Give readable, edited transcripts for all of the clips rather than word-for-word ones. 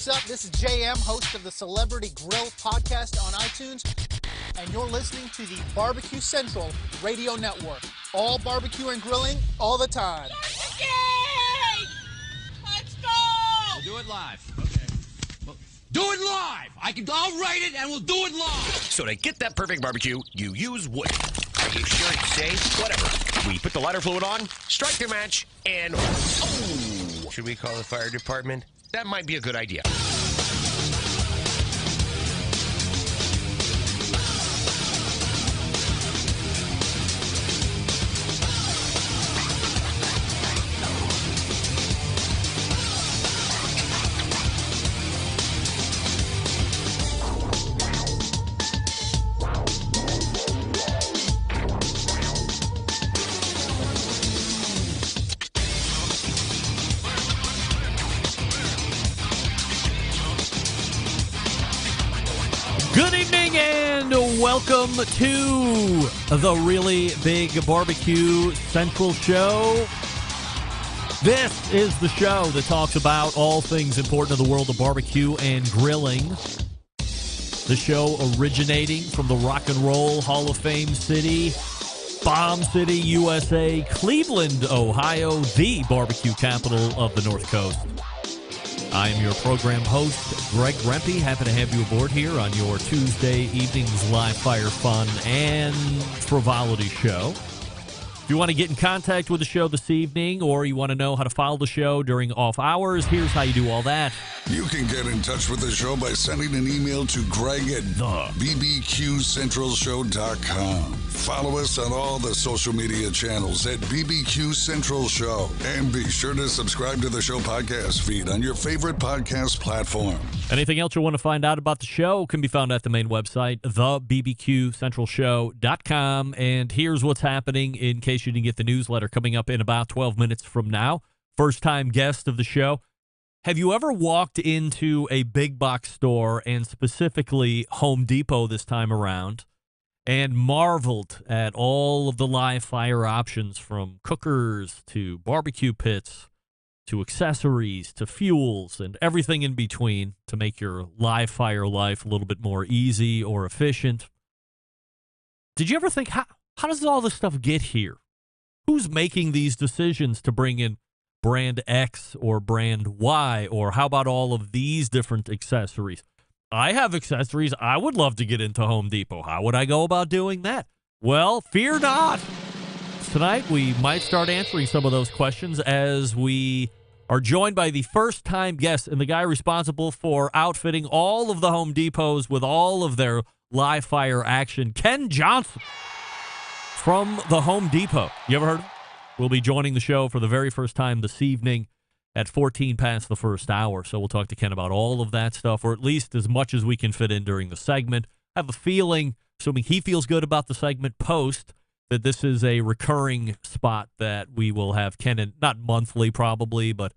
what's up? This is JM, host of the Celebrity Grill podcast on iTunes, and you're listening to the Barbecue Central Radio Network. All barbecue and grilling, all the time. Let's go! We'll do it live. Okay. Well, do it live! I'll write it and we'll do it live! So to get that perfect barbecue, you use wood. Are you sure it's safe? Whatever. We put the lighter fluid on, strike the match, and... Oh! Should we call the fire department? That might be a good idea. Welcome to the Really Big Barbecue Central Show. This is the show that talks about all things important in the world of barbecue and grilling. The show originating from the Rock and Roll Hall of Fame city, Bomb City, USA, Cleveland, Ohio, the barbecue capital of the North Coast. I am your program host, Greg Rempe. Happy to have you aboard here on your Tuesday evening's live fire fun and frivolity show. If you want to get in contact with the show this evening, or you want to know how to follow the show during off hours, here's how you do all that. You can get in touch with the show by sending an email to Greg at bbqcentralshow.com. Follow us on all the social media channels at BBQ Central Show. And be sure to subscribe to the show podcast feed on your favorite podcast platform. Anything else you want to find out about the show can be found at the main website, thebbqcentralshow.com. And here's what's happening in case you didn't get the newsletter coming up in about 12 minutes from now. First-time guest of the show. Have you ever walked into a big box store, and specifically Home Depot this time around, and marveled at all of the live fire options, from cookers to barbecue pits to accessories to fuels and everything in between, to make your live fire life a little bit more easy or efficient? Did you ever think, how does all this stuff get here? Who's making these decisions to bring in brand X or brand Y, or how about all of these different accessories? I have accessories I would love to get into Home Depot. How would I go about doing that? Well, fear not. Tonight we might start answering some of those questions as we are joined by the first-time guest and the guy responsible for outfitting all of the Home Depots with all of their live fire action, Ken Johnson from the Home Depot. You ever heard of him? We'll be joining the show for the very first time this evening at 14 past the first hour. So we'll talk to Ken about all of that stuff, or at least as much as we can fit in during the segment. I have a feeling, assuming he feels good about the segment post, that this is a recurring spot that we will have Ken in, not monthly probably, but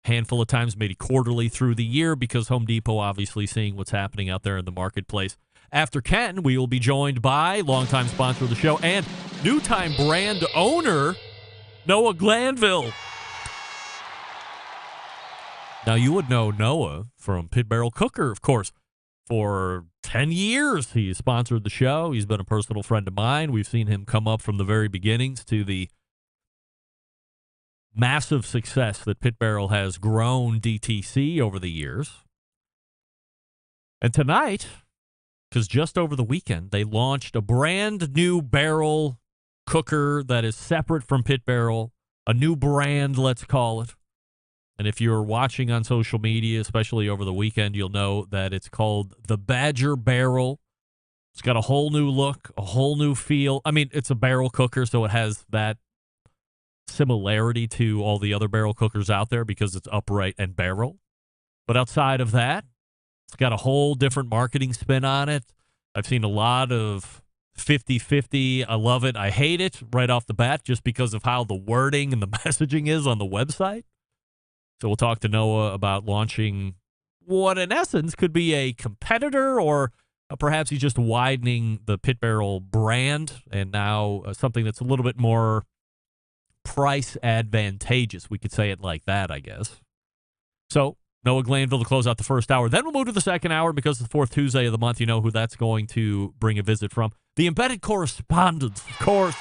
a handful of times, maybe quarterly through the year, because Home Depot obviously seeing what's happening out there in the marketplace. After Ken, we will be joined by longtime sponsor of the show and new-time brand owner, Noah Glanville. Now, you would know Noah from Pit Barrel Cooker, of course. For 10 years, he sponsored the show. He's been a personal friend of mine. We've seen him come up from the very beginnings to the massive success that Pit Barrel has grown DTC over the years. And tonight, because just over the weekend, they launched a brand new barrel cooker that is separate from Pit Barrel, a new brand, let's call it. And if you're watching on social media, especially over the weekend, you'll know that it's called the Badger Barrel. It's got a whole new look, a whole new feel. I mean, it's a barrel cooker, so it has that similarity to all the other barrel cookers out there because it's upright and barrel. But outside of that, it's got a whole different marketing spin on it. I've seen a lot of 50-50. I love it. I hate it right off the bat just because of how the wording and the messaging is on the website. So we'll talk to Noah about launching what, in essence, could be a competitor, or perhaps he's just widening the Pit Barrel brand and now something that's a little bit more price advantageous. We could say it like that, I guess. So Noah Glanville to close out the first hour. Then we'll move to the second hour because it's the fourth Tuesday of the month. You know who that's going to bring a visit from. The embedded correspondents, of course.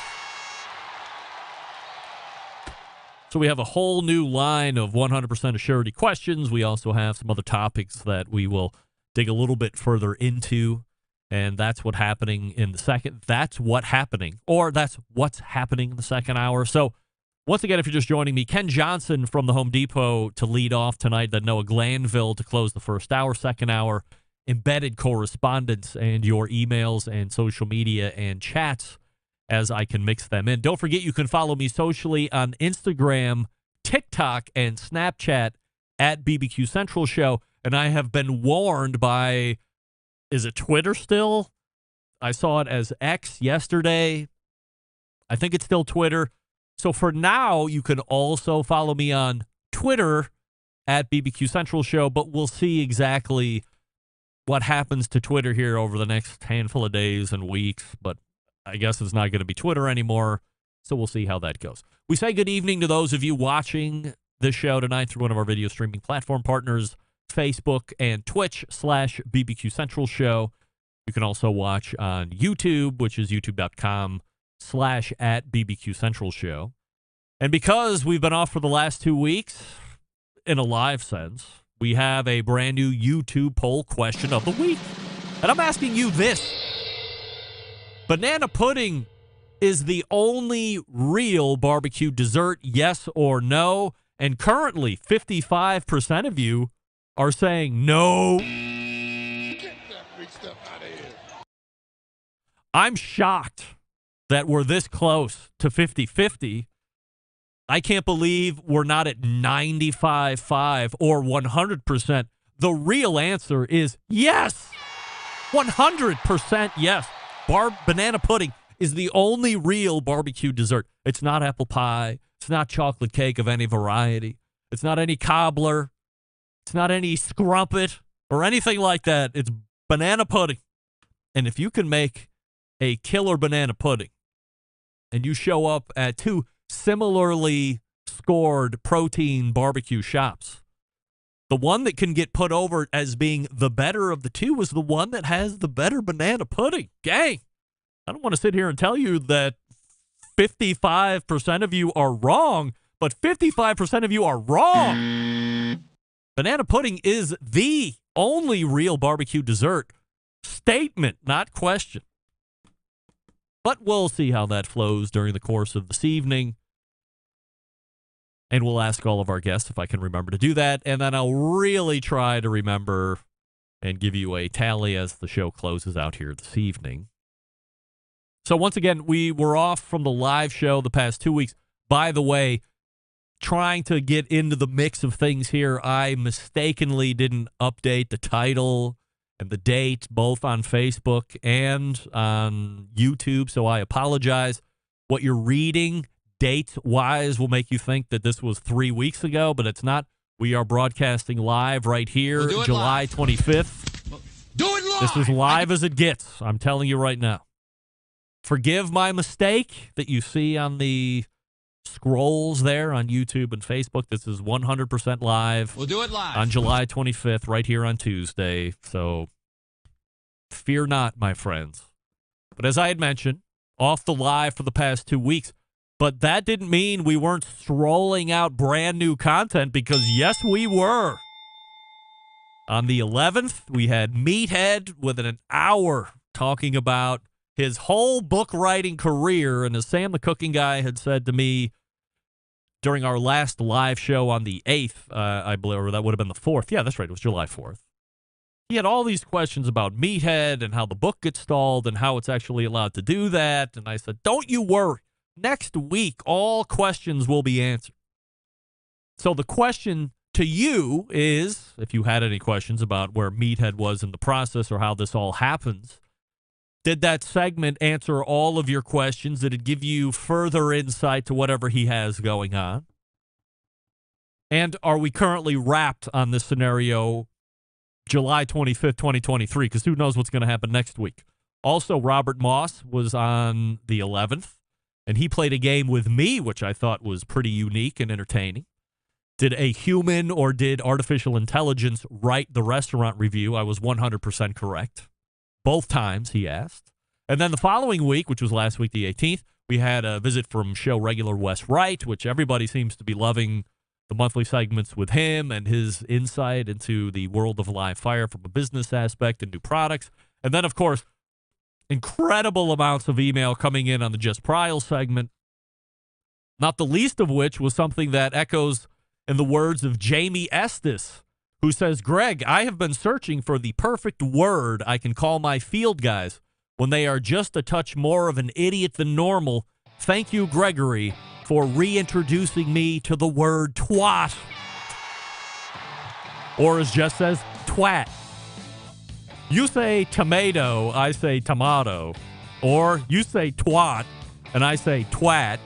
So we have a whole new line of 100% assurity questions. We also have some other topics that we will dig a little bit further into. And that's what's happening in the second. That's what's happening in the second hour. So once again, if you're just joining me, Ken Johnson from the Home Depot to lead off tonight, then Noah Glanville to close the first hour, second hour, embedded correspondence and your emails and social media and chats as I can mix them in. Don't forget, you can follow me socially on Instagram, TikTok, and Snapchat at BBQ Central Show. And I have been warned by, is it Twitter still? I saw it as X yesterday. I think it's still Twitter. So for now, you can also follow me on Twitter at BBQ Central Show, but we'll see exactly what happens to Twitter here over the next handful of days and weeks. But I guess it's not going to be Twitter anymore, so we'll see how that goes. We say good evening to those of you watching this show tonight through one of our video streaming platform partners, Facebook and Twitch/BBQ Central Show. You can also watch on YouTube, which is youtube.com/@BBQ Central Show. And because we've been off for the last 2 weeks, in a live sense, we have a brand new YouTube poll question of the week. And I'm asking you this. Banana pudding is the only real barbecue dessert, yes or no? And currently, 55% of you are saying no. Get that big stuff out of here. I'm shocked that we're this close to 50-50. I can't believe we're not at 95.5 or 100%. The real answer is yes. 100% yes. Banana pudding is the only real barbecue dessert. It's not apple pie. It's not chocolate cake of any variety. It's not any cobbler. It's not any scrumpet or anything like that. It's banana pudding. And if you can make a killer banana pudding and you show up at two similarly scored protein barbecue shops, the one that can get put over as being the better of the two is the one that has the better banana pudding. Gang, I don't want to sit here and tell you that 55% of you are wrong, but 55% of you are wrong. Banana pudding is the only real barbecue dessert. Statement, not question. But we'll see how that flows during the course of this evening. And we'll ask all of our guests if I can remember to do that. And then I'll really try to remember and give you a tally as the show closes out here this evening. So once again, we were off from the live show the past 2 weeks. By the way, trying to get into the mix of things here, I mistakenly didn't update the title and the date, both on Facebook and on YouTube, so I apologize. What you're reading, date-wise, will make you think that this was 3 weeks ago, but it's not. We are broadcasting live right here, July 25th. Do it live! This is live as it gets. I'm telling you right now. Forgive my mistake that you see on the scrolls there on YouTube and Facebook. This is 100% live. We'll do it live. On July 25th, right here on Tuesday. So fear not, my friends. But as I had mentioned, off the live for the past 2 weeks. But that didn't mean we weren't strolling out brand new content, because yes, we were. On the 11th, we had Meathead with an hour talking about his whole book writing career. And as Sam the Cooking Guy had said to me during our last live show on the 8th, I believe, or that would have been the 4th. Yeah, that's right. It was July 4th. He had all these questions about Meathead and how the book gets stalled and how it's actually allowed to do that. And I said, don't you worry. Next week, all questions will be answered. So the question to you is, if you had any questions about where Meathead was in the process or how this all happens, did that segment answer all of your questions? Did it give you further insight to whatever he has going on? And are we currently wrapped on this scenario July 25th, 2023? Because who knows what's going to happen next week. Also, Robert Moss was on the 11th, and he played a game with me, which I thought was pretty unique and entertaining. Did a human or did artificial intelligence write the restaurant review? I was 100% correct. Both times, he asked. And then the following week, which was last week, the 18th, we had a visit from show regular Wes Wright, which everybody seems to be loving the monthly segments with him and his insight into the world of live fire from a business aspect and new products. And then, of course, incredible amounts of email coming in on the Just Prial segment, not the least of which was something that echoes in the words of Jamie Estes, who says, Greg, I have been searching for the perfect word I can call my field guys when they are just a touch more of an idiot than normal. Thank you, Gregory, for reintroducing me to the word twat. Or as Jess says, twat. You say tomato, I say tomato. Or you say twat, and I say twat.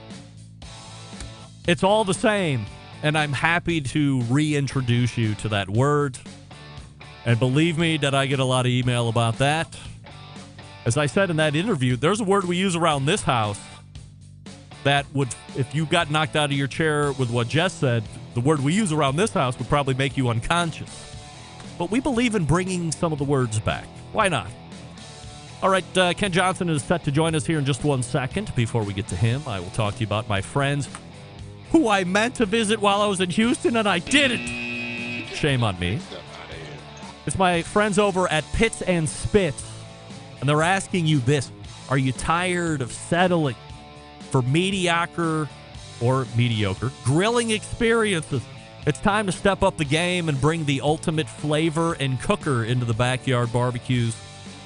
It's all the same, and I'm happy to reintroduce you to that word. And believe me, did I get a lot of email about that? As I said in that interview, there's a word we use around this house that would, if you got knocked out of your chair with what Jess said, the word we use around this house would probably make you unconscious. But we believe in bringing some of the words back. Why not? All right, Ken Johnson is set to join us here in just 1 second. Before we get to him, I will talk to you about my friends who I meant to visit while I was in Houston, and I didn't. Shame on me. It's my friends over at Pits and Spits, and they're asking you this. Are you tired of settling for mediocre grilling experiences? It's time to step up the game and bring the ultimate flavor and cooker into the backyard barbecues.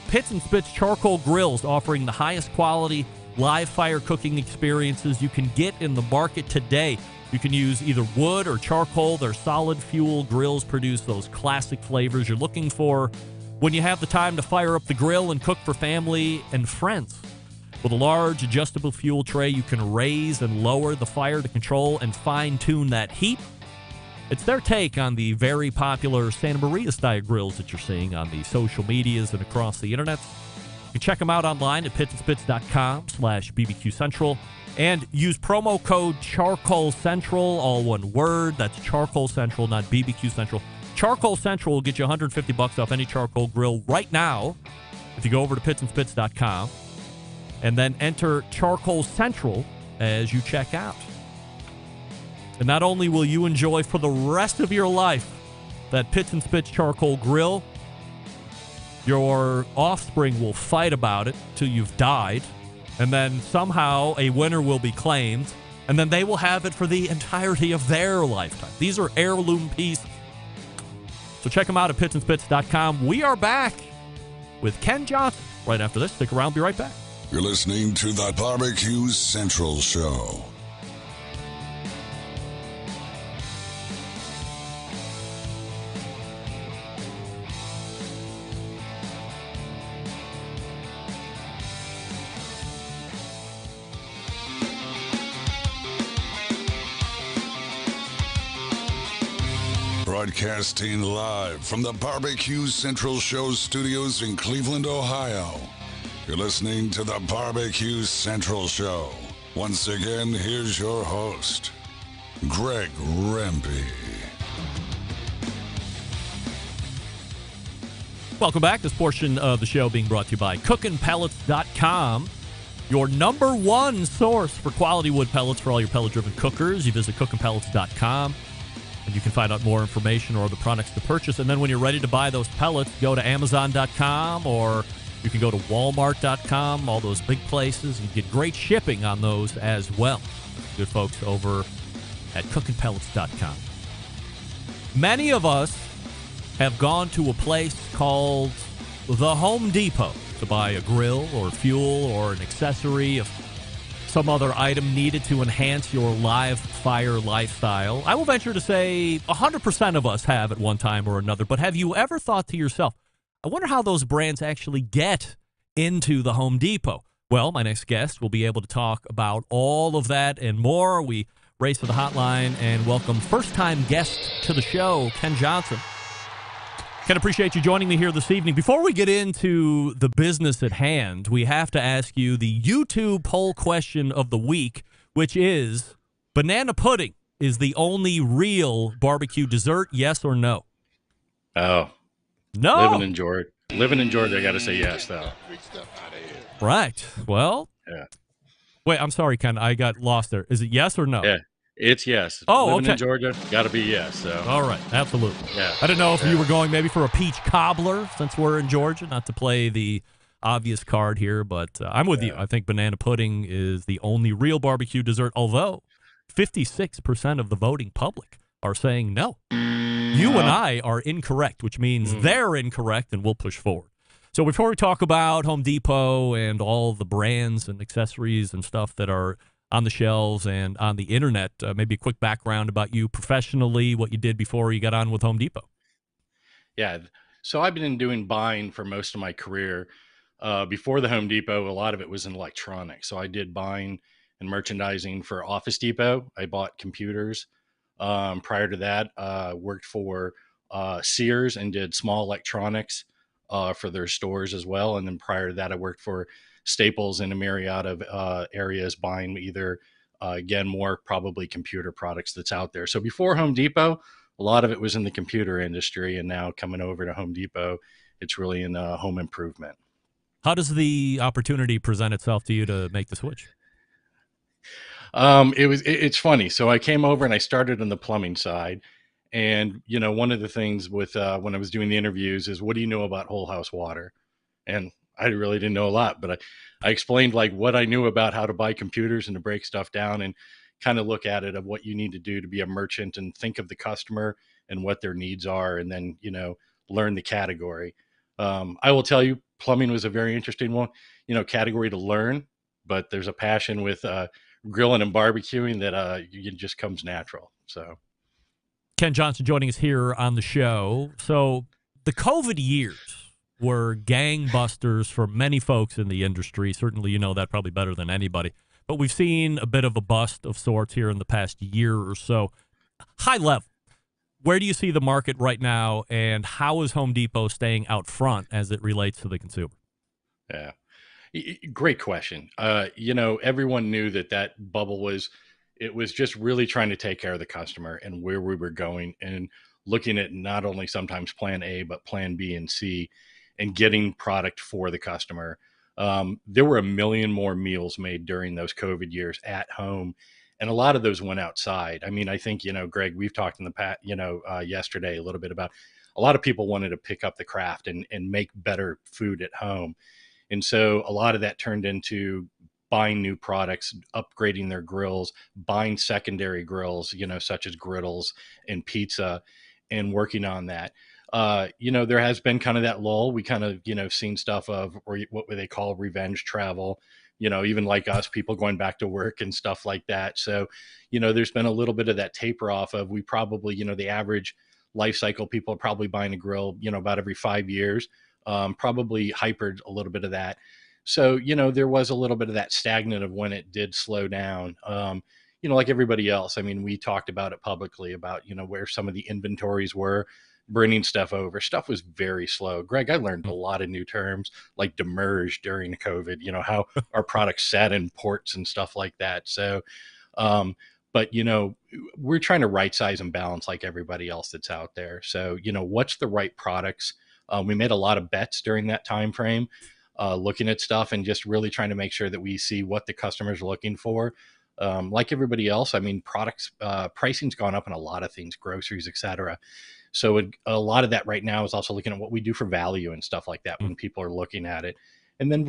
Pits and Spits charcoal grills offering the highest quality live fire cooking experiences you can get in the market today. You can use either wood or charcoal. Their solid fuel grills produce those classic flavors you're looking for when you have the time to fire up the grill and cook for family and friends. With a large adjustable fuel tray, you can raise and lower the fire to control and fine-tune that heat. It's their take on the very popular Santa Maria style grills that you're seeing on the social medias and across the internet. You can check them out online at pitsandspits.com/BBQ Central and use promo code Charcoal Central, all one word. That's Charcoal Central, not BBQ Central. Charcoal Central will get you $150 off any charcoal grill right now if you go over to pitsandspits.com and then enter Charcoal Central as you check out. And not only will you enjoy for the rest of your life that Pits and Spits charcoal grill, your offspring will fight about it till you've died, and then somehow a winner will be claimed, and then they will have it for the entirety of their lifetime. These are heirloom pieces. So check them out at pitsandspits.com. We are back with Ken Johnson right after this. Stick around. Be right back. You're listening to the Barbecue Central Show. Broadcasting live from the Barbecue Central Show studios in Cleveland, Ohio. You're listening to the Barbecue Central Show. Once again, here's your host, Greg Rempe. Welcome back. This portion of the show being brought to you by cookinpellets.com, your number one source for quality wood pellets for all your pellet-driven cookers. You visit cookinpellets.com. And you can find out more information or other products to purchase. And then when you're ready to buy those pellets, go to Amazon.com or you can go to Walmart.com, all those big places. You get great shipping on those as well. Good folks over at cookinpellets.com. Many of us have gone to a place called the Home Depot to buy a grill or fuel or an accessory of some other item needed to enhance your live fire lifestyle. I will venture to say 100% of us have at one time or another, but have you ever thought to yourself, I wonder how those brands actually get into the Home Depot? Well, my next guest will be able to talk about all of that and more. We race to the hotline and welcome first-time guest to the show, Ken Johnson. Ken, appreciate you joining me here this evening. Before we get into the business at hand, we have to ask you the YouTube poll question of the week, which is banana pudding is the only real barbecue dessert, yes or no? Oh, No. Living in Georgia, I got to say yes, though. Right. Well, Yeah. wait, I'm sorry, Ken. I got lost there. Is it yes or no? Yeah, it's yes. Oh, Living okay. in Georgia, got to be yes. So. All right, absolutely. Yeah. I didn't know if you were going maybe for a peach cobbler since we're in Georgia, not to play the obvious card here, but I'm with you. I think banana pudding is the only real barbecue dessert, although 56% of the voting public are saying no. You and I are incorrect, which means they're incorrect, and we'll push forward. So before we talk about Home Depot and all the brands and accessories and stuff that are on the shelves and on the internet, maybe a quick background about you professionally, what you did before you got on with Home Depot. Yeah. So I've been doing buying for most of my career. Before the Home Depot, a lot of it was in electronics. So I did buying and merchandising for Office Depot. I bought computers. Prior to that, worked for Sears and did small electronics for their stores as well. And then prior to that, I worked for Staples in a myriad of areas, buying either, again, more probably computer products that's out there. So before Home Depot, a lot of it was in the computer industry. And now coming over to Home Depot, it's really in home improvement. How does the opportunity present itself to you to make the switch? It's funny. So I came over and I started on the plumbing side. And, one of the things with when I was doing the interviews is, what do you know about whole house water? And I really didn't know a lot, but I explained like what I knew about how to buy computers and to break stuff down and kind of look at it of what you need to do to be a merchant and think of the customer and what their needs are. And then, learn the category. I will tell you, plumbing was a very interesting one, category to learn, but there's a passion with grilling and barbecuing that it just comes natural. So Ken Johnson joining us here on the show. So the COVID years were gangbusters for many folks in the industry. Certainly, you know that probably better than anybody. But we've seen a bit of a bust of sorts here in the past year or so. High level, where do you see the market right now, and how is Home Depot staying out front as it relates to the consumer? Yeah. Great question. Everyone knew that bubble was just really trying to take care of the customer and where we were going and looking at not only sometimes plan A, but plan B and C and getting product for the customer. There were a million more meals made during those COVID years at home. And a lot of those went outside. I mean, I think, Greg, we've talked in the past, yesterday a little bit about a lot of people wanted to pick up the craft and make better food at home. And so a lot of that turned into buying new products, upgrading their grills, buying secondary grills, such as griddles and pizza, and working on that. There has been kind of that lull. We kind of, seen stuff of what they call revenge travel, even like us, people going back to work and stuff like that. So, there's been a little bit of that taper off of, we probably, the average life cycle, people are probably buying a grill, about every 5 years, probably hypered a little bit of that. So, there was a little bit of that stagnant of when it did slow down. Like everybody else, I mean, we talked about it publicly about, where some of the inventories were, bringing stuff over. Stuff was very slow. Greg, I learned a lot of new terms like demerge during COVID, how our products sat in ports and stuff like that. So, but, we're trying to right size and balance like everybody else that's out there. So, what's the right products? We made a lot of bets during that time frame, looking at stuff and just really trying to make sure that we see what the customers are looking for. Like everybody else, I mean, products, pricing's gone up in a lot of things, groceries, et cetera. So a lot of that right now is also looking at what we do for value and stuff like that when people are looking at it. And then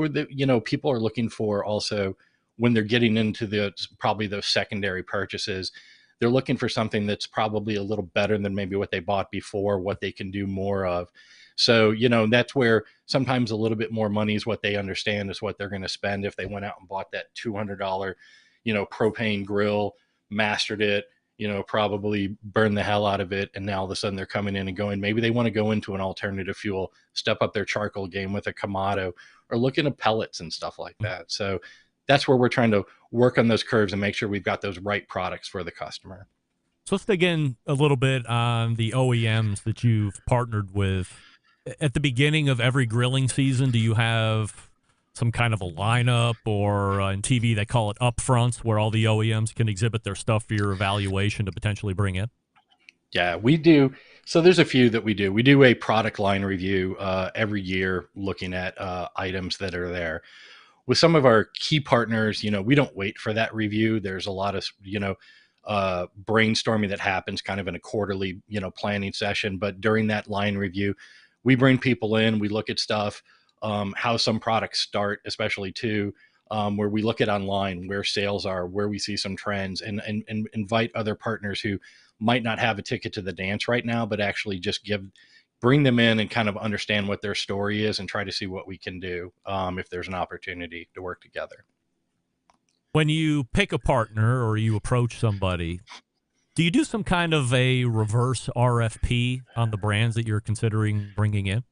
people are looking for also when they're getting into probably those secondary purchases, they're looking for something that's probably a little better than maybe what they bought before, what they can do more of. So, that's where sometimes a little bit more money is what they understand is what they're going to spend if they went out and bought that $200, propane grill, mastered it, probably burn the hell out of it. And now all of a sudden they're coming in and going, maybe they want to go into an alternative fuel, step up their charcoal game with a Kamado or looking at pellets and stuff like that. So that's where we're trying to work on those curves and make sure we've got those right products for the customer. So let's dig in a little bit on the OEMs that you've partnered with. At the beginning of every grilling season, do you have some kind of a lineup, or in TV they call it upfronts, where all the OEMs can exhibit their stuff for your evaluation to potentially bring in? Yeah, we do. So there's a few that we do. We do a product line review every year, looking at items that are there. With some of our key partners, we don't wait for that review. There's a lot of, brainstorming that happens kind of in a quarterly, planning session. But during that line review, we bring people in, we look at stuff, how some products start, especially too, where we look at online, where sales are, where we see some trends, and invite other partners who might not have a ticket to the dance right now, but actually just bring them in and kind of understand what their story is and try to see what we can do if there's an opportunity to work together. When you pick a partner or you approach somebody, do you do some kind of a reverse RFP on the brands that you're considering bringing in?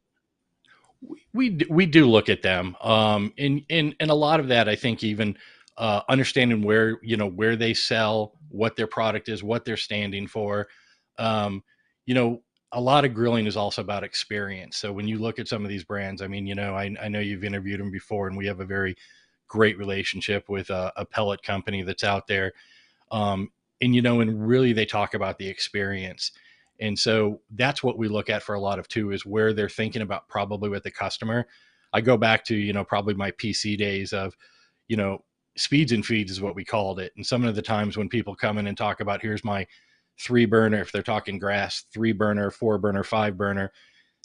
We do look at them, and a lot of that, I think, even understanding where they sell, what their product is, what they're standing for. A lot of grilling is also about experience. So when you look at some of these brands, I mean, I know you've interviewed them before, and we have a very great relationship with a pellet company that's out there. And really they talk about the experience. And so that's what we look at for a lot of too, is where they're thinking about probably with the customer. I go back to, probably my PC days of, speeds and feeds is what we called it. And some of the times when people come in and talk about, here's my 3-burner, if they're talking grass, 3-burner, 4-burner, 5-burner,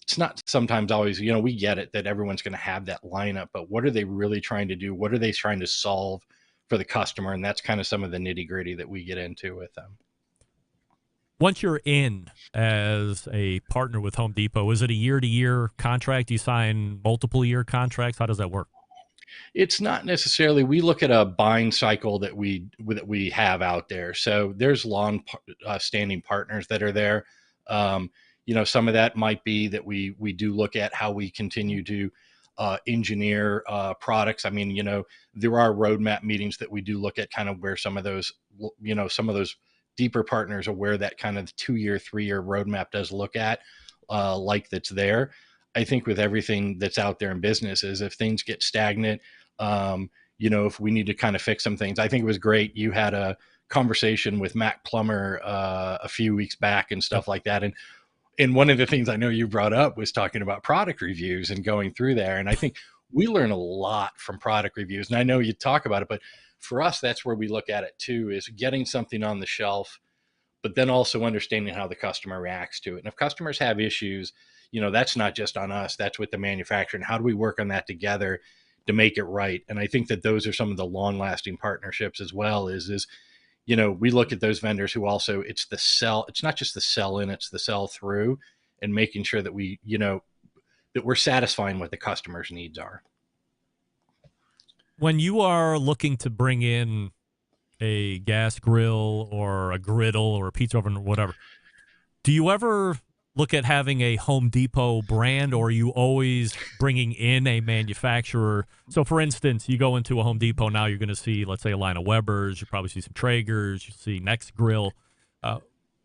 it's not sometimes always, we get it that everyone's going to have that lineup, but what are they really trying to do? What are they trying to solve for the customer? And that's kind of some of the nitty gritty that we get into with them. Once you're in as a partner with Home Depot, is it a year-to-year contract? Do you sign multiple year contracts? How does that work? It's not necessarily. We look at a buying cycle that we have out there. So there's long standing partners that are there. Some of that might be that we do look at how we continue to engineer products. I mean, there are roadmap meetings that we do look at, kind of where some of those deeper partners are, where that kind of 2-year, 3-year roadmap does look at, that's there. I think with everything that's out there in business is if things get stagnant, if we need to kind of fix some things. I think it was great. You had a conversation with Matt Plummer a few weeks back and stuff like that. And one of the things I know you brought up was talking about product reviews and going through there. And I think we learn a lot from product reviews. And I know you talk about it, but for us, that's where we look at it too, is getting something on the shelf, but then also understanding how the customer reacts to it. And if customers have issues, that's not just on us, that's with the manufacturer. And how do we work on that together to make it right? And I think that those are some of the long lasting partnerships as well, is we look at those vendors who also, it's not just the sell in, it's the sell through, and making sure that that we're satisfying what the customer's needs are. When you are looking to bring in a gas grill or a griddle or a pizza oven or whatever, do you ever look at having a Home Depot brand, or are you always bringing in a manufacturer? So, for instance, you go into a Home Depot now, you're going to see, let's say, a line of Weber's, you probably see some Traegers, you see Next Grill.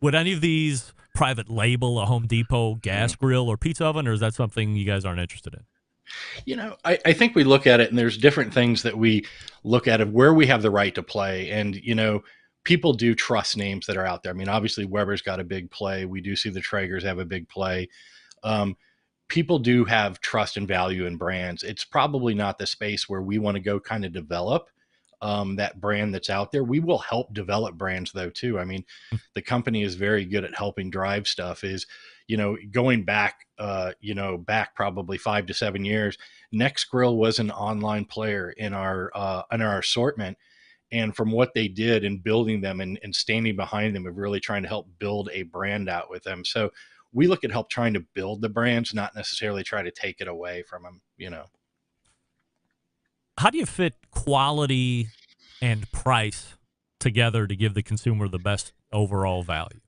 Would any of these private label a Home Depot gas grill or pizza oven, or is that something you guys aren't interested in? I think we look at it, and there's different things that we look at of where we have the right to play. And, people do trust names that are out there. I mean, obviously Weber's got a big play. We do see the Traegers have a big play. People do have trust and value in brands. It's probably not the space where we want to go kind of develop that brand that's out there. We will help develop brands though, too. I mean, the company is very good at helping drive stuff. Going back, back probably 5 to 7 years, Next Grill was an online player in our assortment. And from what they did in building them and standing behind them, of really trying to help build a brand out with them. So we look at help trying to build the brands, not necessarily try to take it away from them, How do you fit quality and price together to give the consumer the best overall value?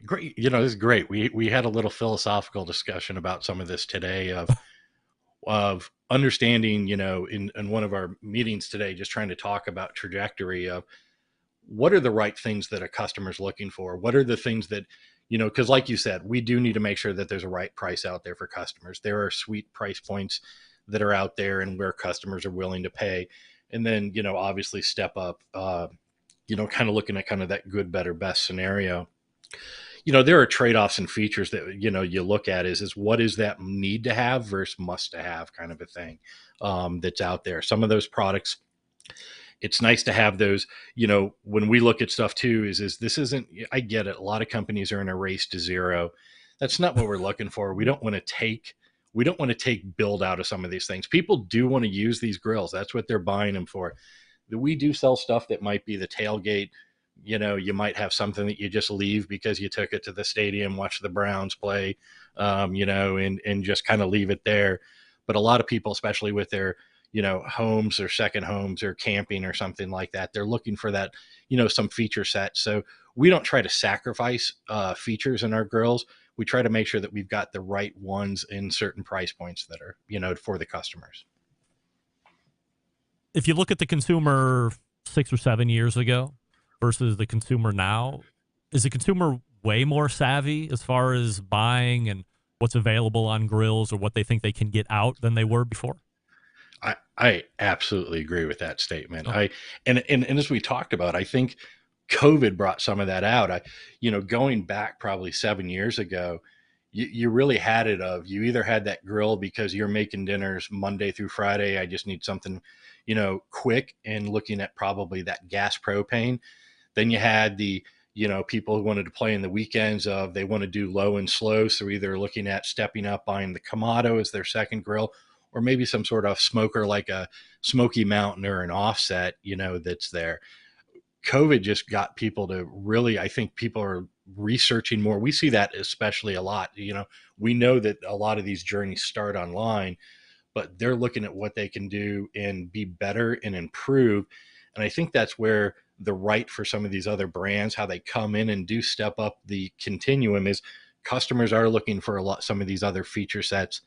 Great. This is great. We had a little philosophical discussion about some of this today of understanding, in one of our meetings today, just trying to talk about trajectory of what are the right things that a customer's looking for? What are the things that, because like you said, we do need to make sure that there's a right price out there for customers. There are sweet price points that are out there and where customers are willing to pay. And then, obviously step up, kind of looking at kind of that good, better, best scenario. There are trade-offs and features that, you look at is what is that need to have versus must to have kind of a thing that's out there. Some of those products, it's nice to have those, when we look at stuff too, is this isn't, I get it. A lot of companies are in a race to zero. That's not what we're looking for. We don't want to take build out of some of these things. People do want to use these grills. That's what they're buying them for. We do sell stuff that might be the tailgate. You might have something that you just leave because you took it to the stadium, watch the Browns play, and just kind of leave it there. But a lot of people, especially with their, homes or second homes or camping or something like that, they're looking for that, some feature set. So we don't try to sacrifice features in our grills. We try to make sure that we've got the right ones in certain price points that are, for the customers. If you look at the consumer 6 or 7 years ago versus the consumer now, is the consumer way more savvy as far as buying and what's available on grills or what they think they can get out than they were before? I absolutely agree with that statement. Oh. And as we talked about, I think COVID brought some of that out. Going back probably 7 years ago, you really had it of, you either had that grill because you're making dinners Monday through Friday. I just need something, quick, and looking at probably that gas propane. Then you had the, people who wanted to play in the weekends of, they want to do low and slow. So either looking at stepping up, buying the Kamado as their second grill, or maybe some sort of smoker like a Smoky Mountain or an Offset, that's there. COVID just got people to really, I think people are researching more. We see that especially a lot. We know that a lot of these journeys start online, but they're looking at what they can do and be better and improve. And I think that's where the right for some of these other brands, how they come in and do step up the continuum, is customers are looking for some of these other feature sets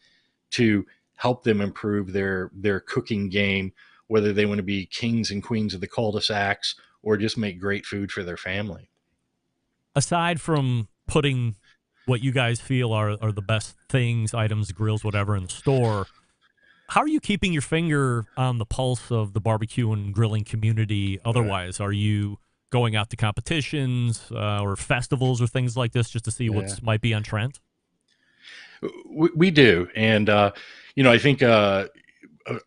to help them improve their cooking game, whether they want to be kings and queens of the cul-de-sacs or just make great food for their family. Aside from putting what you guys feel are the best things, items, grills, whatever, in the store, how are you keeping your finger on the pulse of the barbecue and grilling community otherwise? Are you going out to competitions or festivals or things like this just to see what might be on trend? We do. And, I think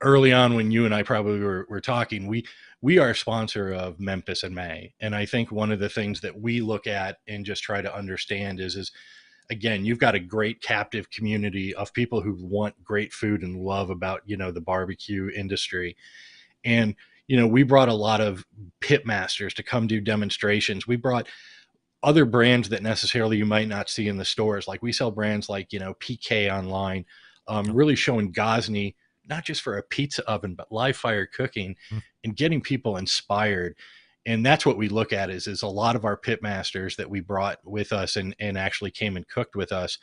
early on when you and I probably were talking, we are a sponsor of Memphis in May. And I think one of the things that we look at and just try to understand is again, you've got a great captive community of people who want great food and love about, the barbecue industry. And, we brought a lot of pit masters to come do demonstrations. We brought other brands that necessarily you might not see in the stores. Like we sell brands like, PK online, really showing Gosney, not just for a pizza oven, but live fire cooking and getting people inspired. And that's what we look at is a lot of our pit masters that we brought with us and actually came and cooked with us.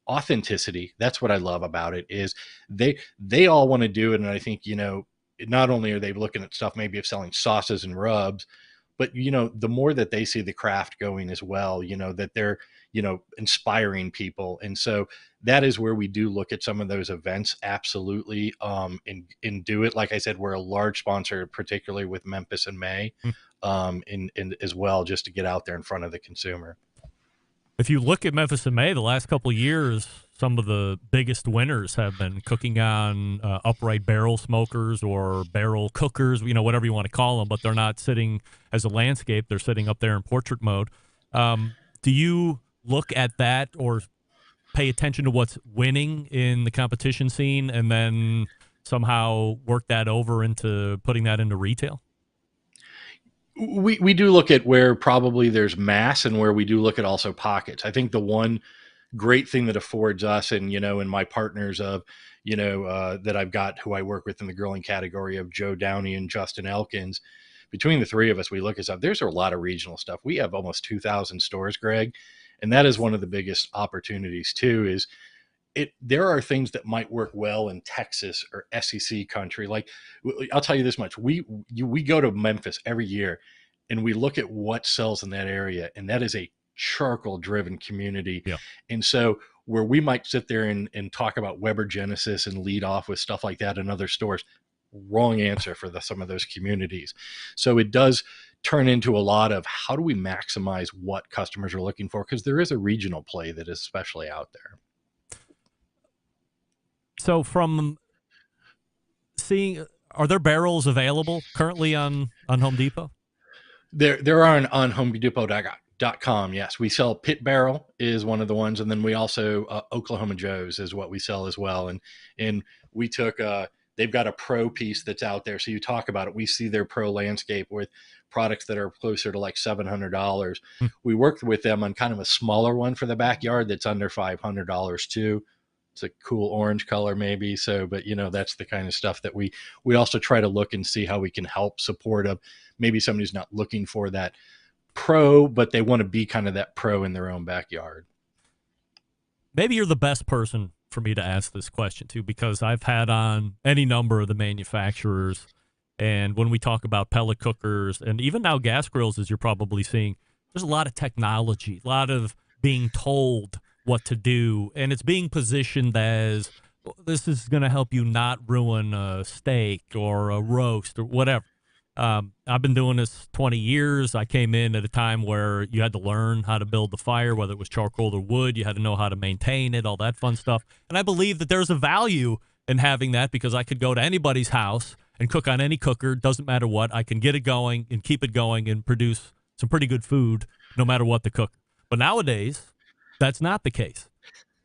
Authenticity. That's what I love about it is they all want to do it. And I think, not only are they looking at stuff maybe of selling sauces and rubs, but, the more that they see the craft going as well, that they're, inspiring people. And so that is where we do look at some of those events. Absolutely. And do it. Like I said, we're a large sponsor, particularly with Memphis in May, and as well, just to get out there in front of the consumer. If you look at Memphis in May, the last couple of years, some of the biggest winners have been cooking on upright barrel smokers or barrel cookers, whatever you want to call them, but they're not sitting as a landscape. They're sitting up there in portrait mode. Do you look at that or pay attention to what's winning in the competition scene and then somehow work that over into putting that into retail? We do look at where probably there's mass and where we do look at also pockets. I think the one great thing that affords us and, and my partners of, that I've got who I work with in the grilling category of Joe Downey and Justin Elkins, between the three of us, we look at stuff. There's a lot of regional stuff. We have almost 2,000 stores, Greg. And that is one of the biggest opportunities too, is there are things that might work well in Texas or SEC country. Like I'll tell you this much, we go to Memphis every year and we look at what sells in that area. And that is a charcoal driven community. Yeah. And so where we might sit there and talk about Weber Genesis and lead off with stuff like that in other stores. Wrong answer for some of those communities. So it does turn into a lot of how do we maximize what customers are looking for, because there is a regional play that is especially out there. So from seeing, are there barrels available currently on Home Depot? There are on HomeDepot.com. Yes, we sell Pit Barrel is one of the ones, and then we also Oklahoma Joe's is what we sell as well. And we took they've got a pro piece that's out there. So you talk about it. We see their pro landscape with products that are closer to like $700. We worked with them on kind of a smaller one for the backyard that's under $500 too. It's a cool orange color maybe. So, but that's the kind of stuff that we also try to look and see how we can help support maybe somebody who's not looking for that pro, but they want to be kind of that pro in their own backyard. Maybe you're the best person for me to ask this question to, because I've had on any number of the manufacturers, and when we talk about pellet cookers and even now gas grills, as you're probably seeing, there's a lot of technology, a lot of being told what to do, and it's being positioned as this is going to help you not ruin a steak or a roast or whatever. I've been doing this 20 years. I came in at a time where you had to learn how to build the fire, whether it was charcoal or wood. You had to know how to maintain it, all that fun stuff. And I believe that there's a value in having that, because I could go to anybody's house and cook on any cooker. Doesn't matter what. I can get it going and keep it going and produce some pretty good food no matter what the cooker. But nowadays, that's not the case.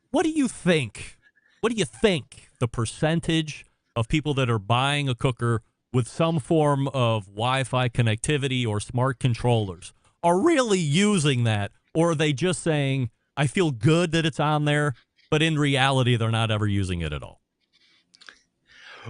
What do you think? What do you think the percentage of people that are buying a cooker with some form of Wi-Fi connectivity or smart controllers are really using that? Or are they just saying, I feel good that it's on there, but in reality, they're not ever using it at all?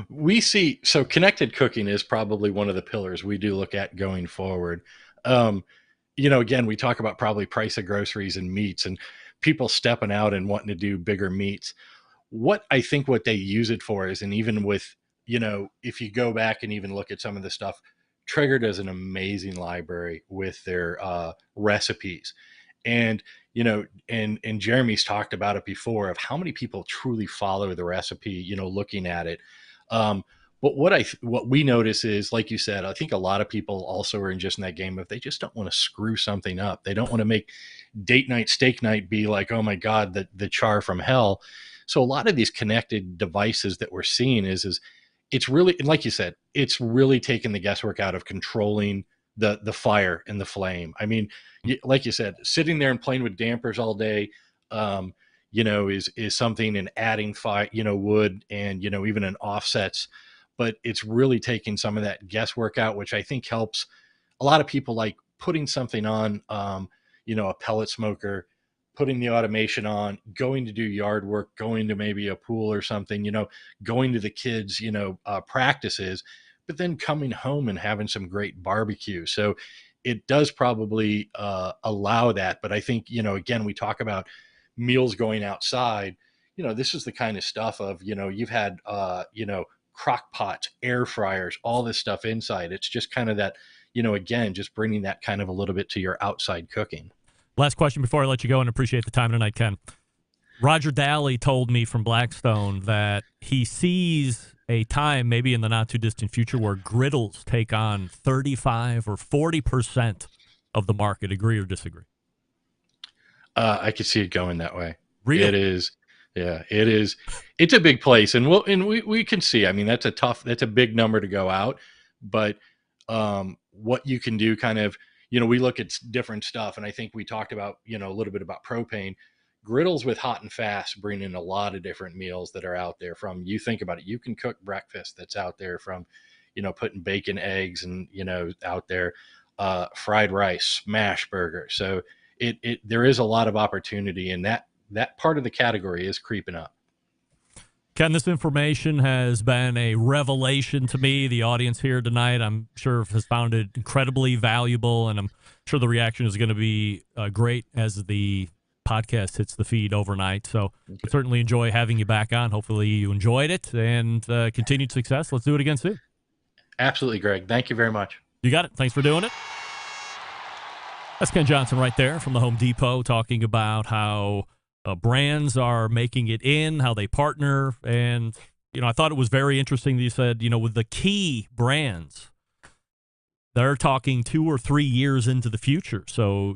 We see, so connected cooking is probably one of the pillars we do look at going forward. Again, we talk about probably price of groceries and meats and people stepping out and wanting to do bigger meats. What they use it for is, and even with, if you go back and even look at some of the stuff, Traeger does an amazing library with their recipes. And, and Jeremy's talked about it before of how many people truly follow the recipe, looking at it. But what we notice is, like you said, I think a lot of people also are in that game of they just don't want to screw something up. They don't want to make date night, steak night be like, oh my God, the char from hell. So a lot of these connected devices that we're seeing is it's really, like you said, it's really taking the guesswork out of controlling the fire and the flame. I mean, like you said, sitting there and playing with dampers all day, is something, and adding fire, wood and, even in offsets, but it's really taking some of that guesswork out, which I think helps a lot of people, like putting something on, a pellet smoker, putting the automation on, going to do yard work, going to maybe a pool or something, going to the kids, practices, but then coming home and having some great barbecue. So it does probably allow that. But I think, again, we talk about meals going outside, this is the kind of stuff of, you've had, crock pots, air fryers, all this stuff inside. It's just kind of that, again, just bringing that kind of a little bit to your outside cooking. Last question before I let you go, and appreciate the time tonight, Ken. Roger Daly told me from Blackstone that he sees a time, maybe in the not-too-distant future, where griddles take on 35 or 40% of the market. Agree or disagree? I could see it going that way. Really? It is. Yeah, it is. It's a big place, and we can see. I mean, that's a big number to go out, but what you can do, kind of, we look at different stuff, and I think we talked about, a little bit about propane. Griddles with hot and fast bring in a lot of different meals that are out there. From, you think about it, you can cook breakfast that's out there, from, putting bacon, eggs, and, out there, fried rice, smash burger. So there is a lot of opportunity, and that part of the category is creeping up. Ken, this information has been a revelation to me. The audience here tonight, I'm sure, has found it incredibly valuable, and I'm sure the reaction is going to be great as the podcast hits the feed overnight. So we certainly enjoy having you back on. Hopefully you enjoyed it, and continued success. Let's do it again soon. Absolutely, Greg. Thank you very much. You got it. Thanks for doing it. That's Ken Johnson right there from the Home Depot, talking about how brands are making it in, how they partner. And, I thought it was very interesting that you said, with the key brands, they're talking 2 or 3 years into the future. So,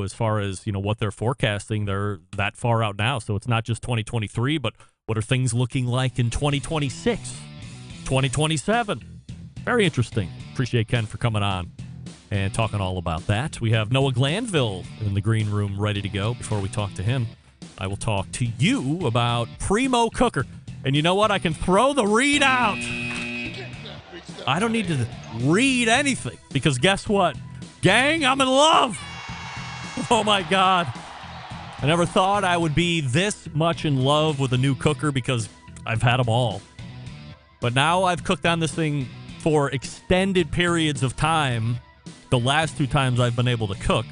as far as, what they're forecasting, they're that far out now. So it's not just 2023, but what are things looking like in 2026, 2027? Very interesting. Appreciate Ken for coming on and talking all about that. We have Noah Glanville in the green room ready to go. Before we talk to him, I will talk to you about Primo Cooker. And you know what? I can throw the read out. I don't need to read anything because guess what? Gang, I'm in love. Oh, my God. I never thought I would be this much in love with a new cooker because I've had them all. But now I've cooked on this thing for extended periods of time. The last 2 times I've been able to cook.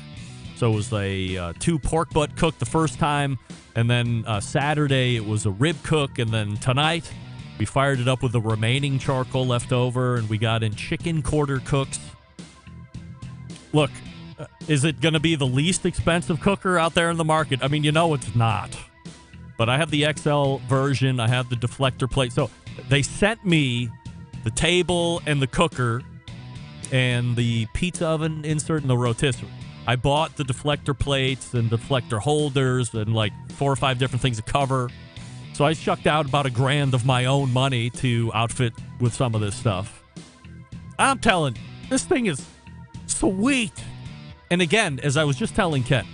So it was a 2 pork butt cook the first time, and then Saturday it was a rib cook, and then tonight we fired it up with the remaining charcoal left over, and we got in chicken quarter cooks. Look, is it going to be the least expensive cooker out there in the market? I mean, it's not. But I have the XL version. I have the deflector plate. So they sent me the table and the cooker and the pizza oven insert and the rotisserie. I bought the deflector plates and deflector holders and like 4 or 5 different things to cover. So I shucked out about $1,000 of my own money to outfit with some of this stuff. I'm telling you, this thing is sweet. And again, as I was just telling Ken,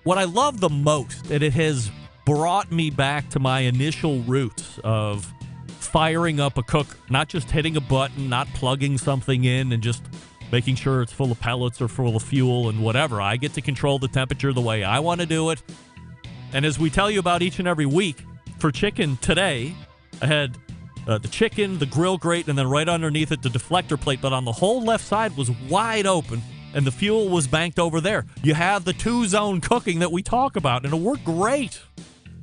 what I love the most, and it has brought me back to my initial roots of firing up a cooker, not just hitting a button, not plugging something in and just making sure it's full of pellets or full of fuel and whatever. I get to control the temperature the way I want to do it. And as we tell you about each and every week, for chicken today, I had the chicken, the grill grate, and then right underneath it, the deflector plate. But on the whole left side was wide open, and the fuel was banked over there. You have the 2-zone cooking that we talk about, and it worked great.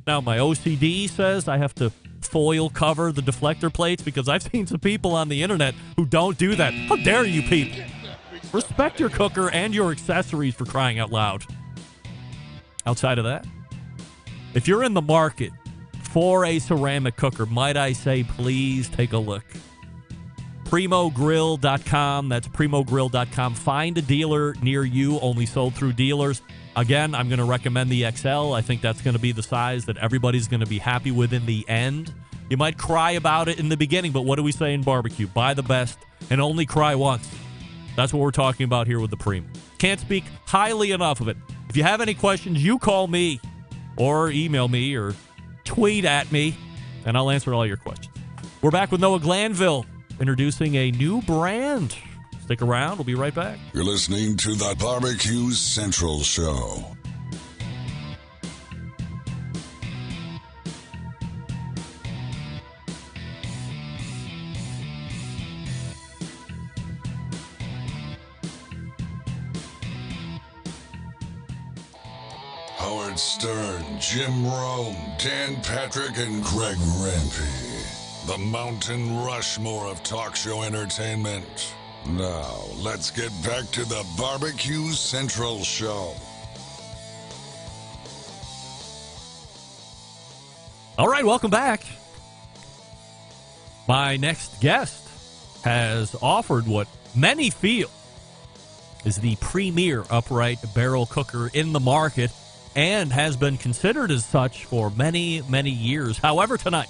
Now, my OCD says I have to foil cover the deflector plates because I've seen some people on the internet who don't do that. How dare you people? Respect your cooker and your accessories, for crying out loud. Outside of that, if you're in the market for a ceramic cooker, might I say, please take a look. PrimoGrill.com. That's PrimoGrill.com. Find a dealer near you, only sold through dealers. Again, I'm going to recommend the XL. I think that's going to be the size that everybody's going to be happy with in the end. You might cry about it in the beginning, but what do we say in barbecue? Buy the best and only cry once. That's what we're talking about here with the Primo. Can't speak highly enough of it. If you have any questions, you call me or email me or tweet at me, and I'll answer all your questions. We're back with Noah Glanville, introducing a new brand. Stick around. We'll be right back. You're listening to the Barbecue Central Show. Howard Stern, Jim Rome, Dan Patrick, and Greg Rempe. The Mountain Rushmore of talk show entertainment. Now, let's get back to the Barbecue Central Show. All right, welcome back. My next guest has offered what many feel is the premier upright barrel cooker in the market and has been considered as such for many, many years. However, tonight,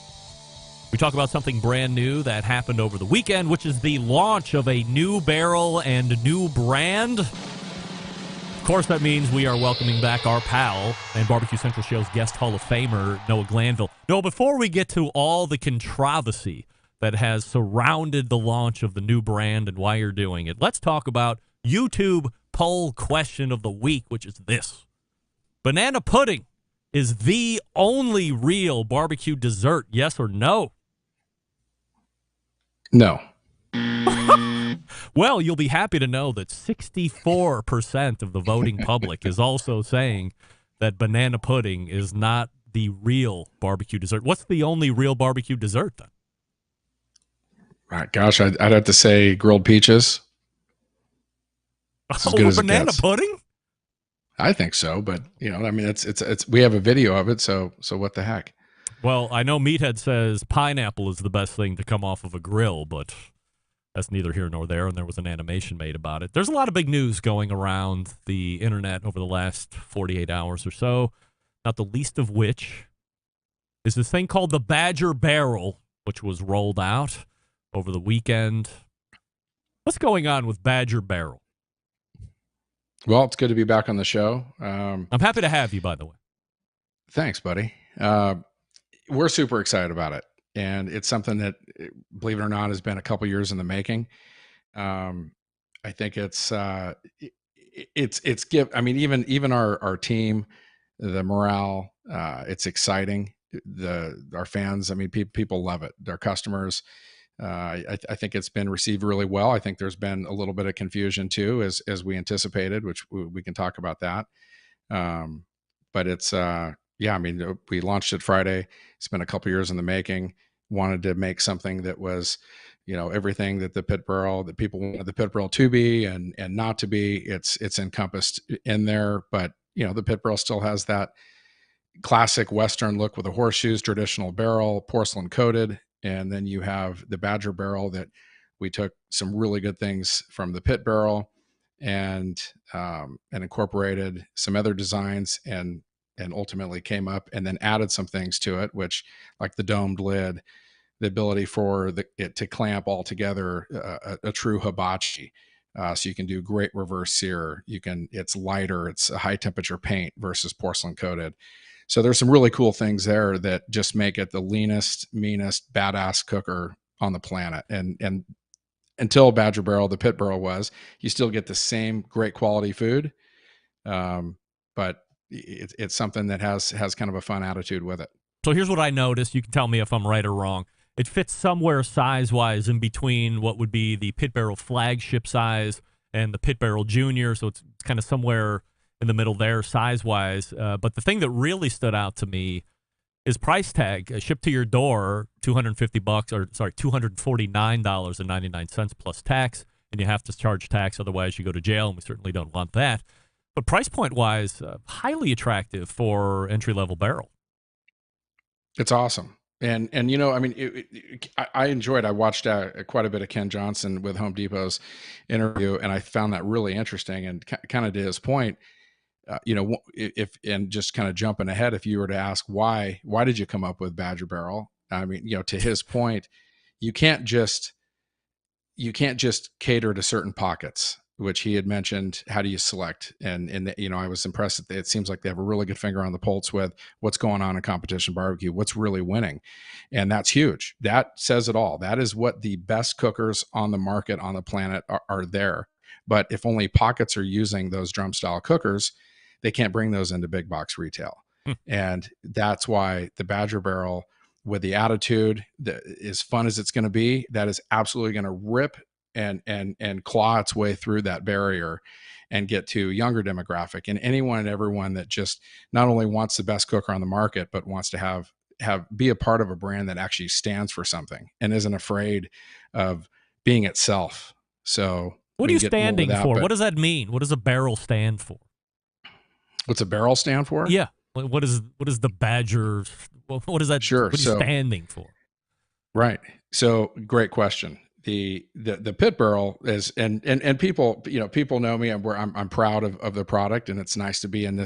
we talk about something brand new that happened over the weekend, which is the launch of a new barrel and new brand. Of course, that means we are welcoming back our pal and Barbecue Central Show's guest Hall of Famer, Noah Glanville. Noah, before we get to all the controversy that has surrounded the launch of the new brand and why you're doing it, let's talk about YouTube poll question of the week, which is this. Banana pudding is the only real barbecue dessert, yes or no? No. Well, you'll be happy to know that 64% of the voting public is also saying that banana pudding is not the real barbecue dessert. What's the only real barbecue dessert, then? Right, gosh, I'd have to say grilled peaches. It's as good as it banana gets. pudding? I think so, but I mean, it's we have a video of it, so what the heck? Well, I know Meathead says pineapple is the best thing to come off of a grill, but that's neither here nor there, and there was an animation made about it. There's a lot of big news going around the internet over the last 48 hours or so, not the least of which is this thing called the Badger Barrel, which was rolled out over the weekend. What's going on with Badger Barrel? Well, it's good to be back on the show. I'm happy to have you, by the way. Thanks, buddy. We're super excited about it, and it's something that, believe it or not, has been a couple years in the making. I think it's give. I mean, even our team, the morale, it's exciting. Our fans, I mean, people love it. Their customers. I think it's been received really well. I think there's been a little bit of confusion too, as we anticipated, which we can talk about that. But it's yeah, I mean, we launched it Friday. It's been a couple years in the making. Wanted to make something that was, everything that the pit barrel, that people wanted the pit barrel to be and not to be. It's encompassed in there, but the pit barrel still has that classic Western look with the horseshoes, traditional barrel, porcelain coated. And then you have the Badger barrel that we took some really good things from the pit barrel and incorporated some other designs and ultimately came up and then added some things to it, which, like the domed lid, the ability for it to clamp all together, a true hibachi. So you can do great reverse sear. It's lighter. It's a high temperature paint versus porcelain coated. So there's some really cool things there that just make it the leanest, meanest, badass cooker on the planet. And until Badger Barrel, the pit barrel you still get the same great quality food, but it's something that has kind of a fun attitude with it. So here's what I noticed. You can tell me if I'm right or wrong. It fits somewhere size-wise in between what would be the pit barrel flagship size and the pit barrel junior. So it's kind of somewhere in the middle there size-wise. But the thing that really stood out to me is price tag. Shipped to your door, $249.99 plus tax, and you have to charge tax, otherwise you go to jail, and we certainly don't want that. But price point-wise, highly attractive for entry-level barrel. It's awesome. And I mean, I enjoyed. I watched quite a bit of Ken Johnson with Home Depot's interview, and I found that really interesting. And kind of to his point, if and just kind of jumping ahead, if you were to ask why did you come up with Badger Barrel? I mean, to his point, you can't just cater to certain pockets, which he had mentioned. How do you select? And I was impressed that it seems like they have a really good finger on the pulse with what's going on in competition barbecue, what's really winning. And that's huge. That says it all. That is what the best cookers on the market on the planet are there. But if only pockets are using those drum style cookers, they can't bring those into big box retail. And that's why the Badger Barrel, with the attitude, that as fun as it's going to be, that is absolutely going to rip and claw its way through that barrier and get to younger demographic and anyone and everyone that just not only wants the best cooker on the market, but wants to be a part of a brand that actually stands for something and isn't afraid of being itself. So what are you standing for? What does that mean? What does a barrel stand for? What's a barrel stand for? Yeah. What is the Badger? What is that? Sure. What are you standing for? Right. So great question. The pit barrel is, and people, people know me. I'm proud of the product, and it's nice to be in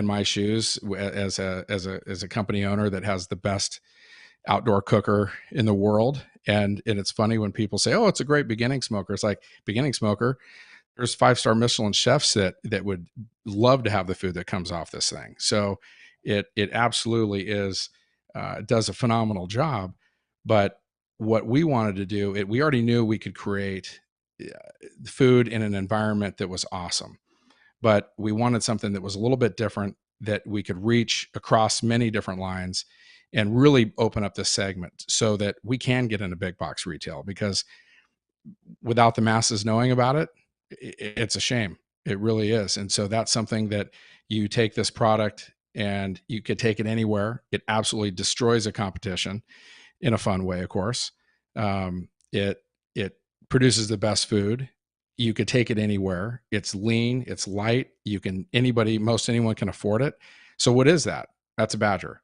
my shoes as a company owner that has the best outdoor cooker in the world. And it's funny when people say, "Oh, it's a great beginning smoker." It's like, beginning smoker. There's 5-star Michelin chefs that would love to have the food that comes off this thing. So it absolutely is, does a phenomenal job. But what we wanted to do, we already knew we could create food in an environment that was awesome, but we wanted something that was a little bit different, that we could reach across many different lines and really open up this segment so that we can get into big box retail, because without the masses knowing about it, it's a shame. It really is. And so that's something that you take this product and you could take it anywhere. It absolutely destroys a competition in a fun way, of course. It produces the best food. You could take it anywhere. It's lean, it's light. Most anyone can afford it. So what is that? That's a Badger.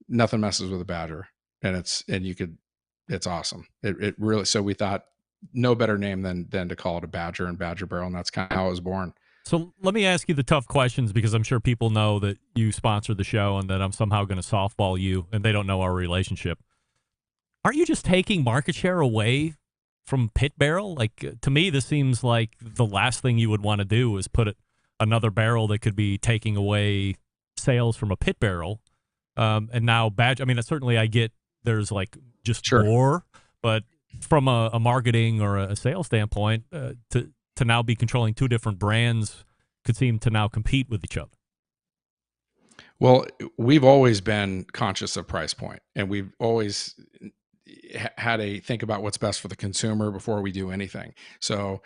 Nothing messes with a Badger. And it's awesome. It really, so we thought no better name than to call it a Badger and Badger Barrel. And that's kind of how it was born. So let me ask you the tough questions, because I'm sure people know that you sponsor the show and that I'm somehow going to softball you, and they don't know our relationship. Aren't you just taking market share away from Pit Barrel? Like, to me, this seems like the last thing you would want to do is put another barrel that could be taking away sales from a Pit Barrel. And now Badger, I mean, certainly I get there's like just more, but from a marketing or a sales standpoint, to now be controlling two different brands could seem to now compete with each other. Well, we've always been conscious of price point, and we've always had to think about what's best for the consumer before we do anything. So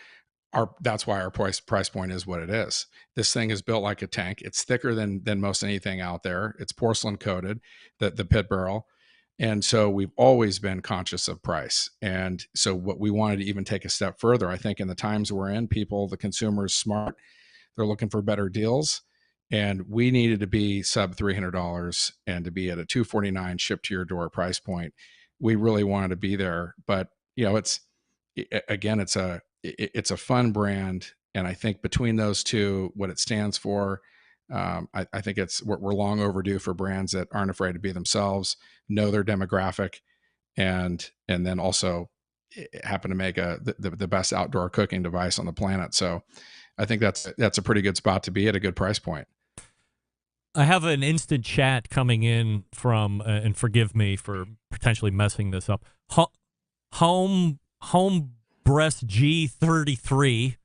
that's why our price point is what it is. This thing is built like a tank. It's thicker than most anything out there. It's porcelain coated, the Pit Barrel. And so we've always been conscious of price. And so what we wanted to even take a step further, I think in the times we're in, the consumers smart, they're looking for better deals. And we needed to be sub $300 and to be at a $249 shipped to your door price point. We really wanted to be there. But, it's a fun brand. And I think between those two, what it stands for, I think we're long overdue for brands that aren't afraid to be themselves, know their demographic, and then also happen to make the best outdoor cooking device on the planet. So I think that's a pretty good spot to be at a good price point. I have an instant chat coming in from, and forgive me for potentially messing this up, Home Breast G33.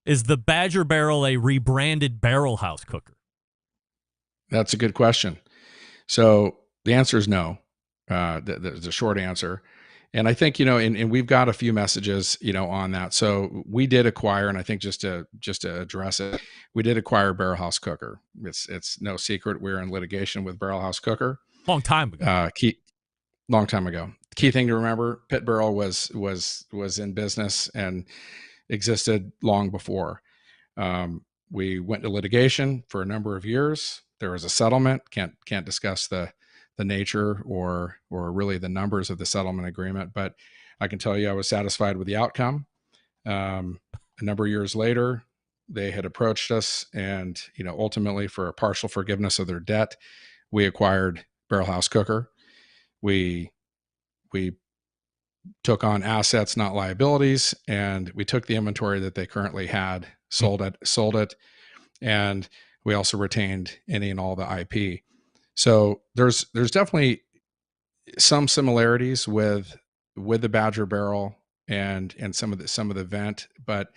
Is the Badger Barrel a rebranded barrel house cooker? That's a good question. So the answer is no. The short answer. And I think, and we've got a few messages, on that. So we did acquire, and I think just to address it, we did acquire Barrel House Cooker. It's no secret we're in litigation with Barrel House Cooker. Long time ago. Long time ago. Key thing to remember: Pit Barrel was in business and existed long before. We went to litigation for a number of years. There was a settlement. Can't discuss the nature or really the numbers of the settlement agreement, but I can tell you I was satisfied with the outcome. A number of years later, they had approached us, and ultimately for a partial forgiveness of their debt, we acquired Barrel House Cooker. We took on assets, not liabilities, and we took the inventory that they currently had, sold it, and we also retained any and all the IP. So there's definitely some similarities with the Badger Barrel and some of the vent, but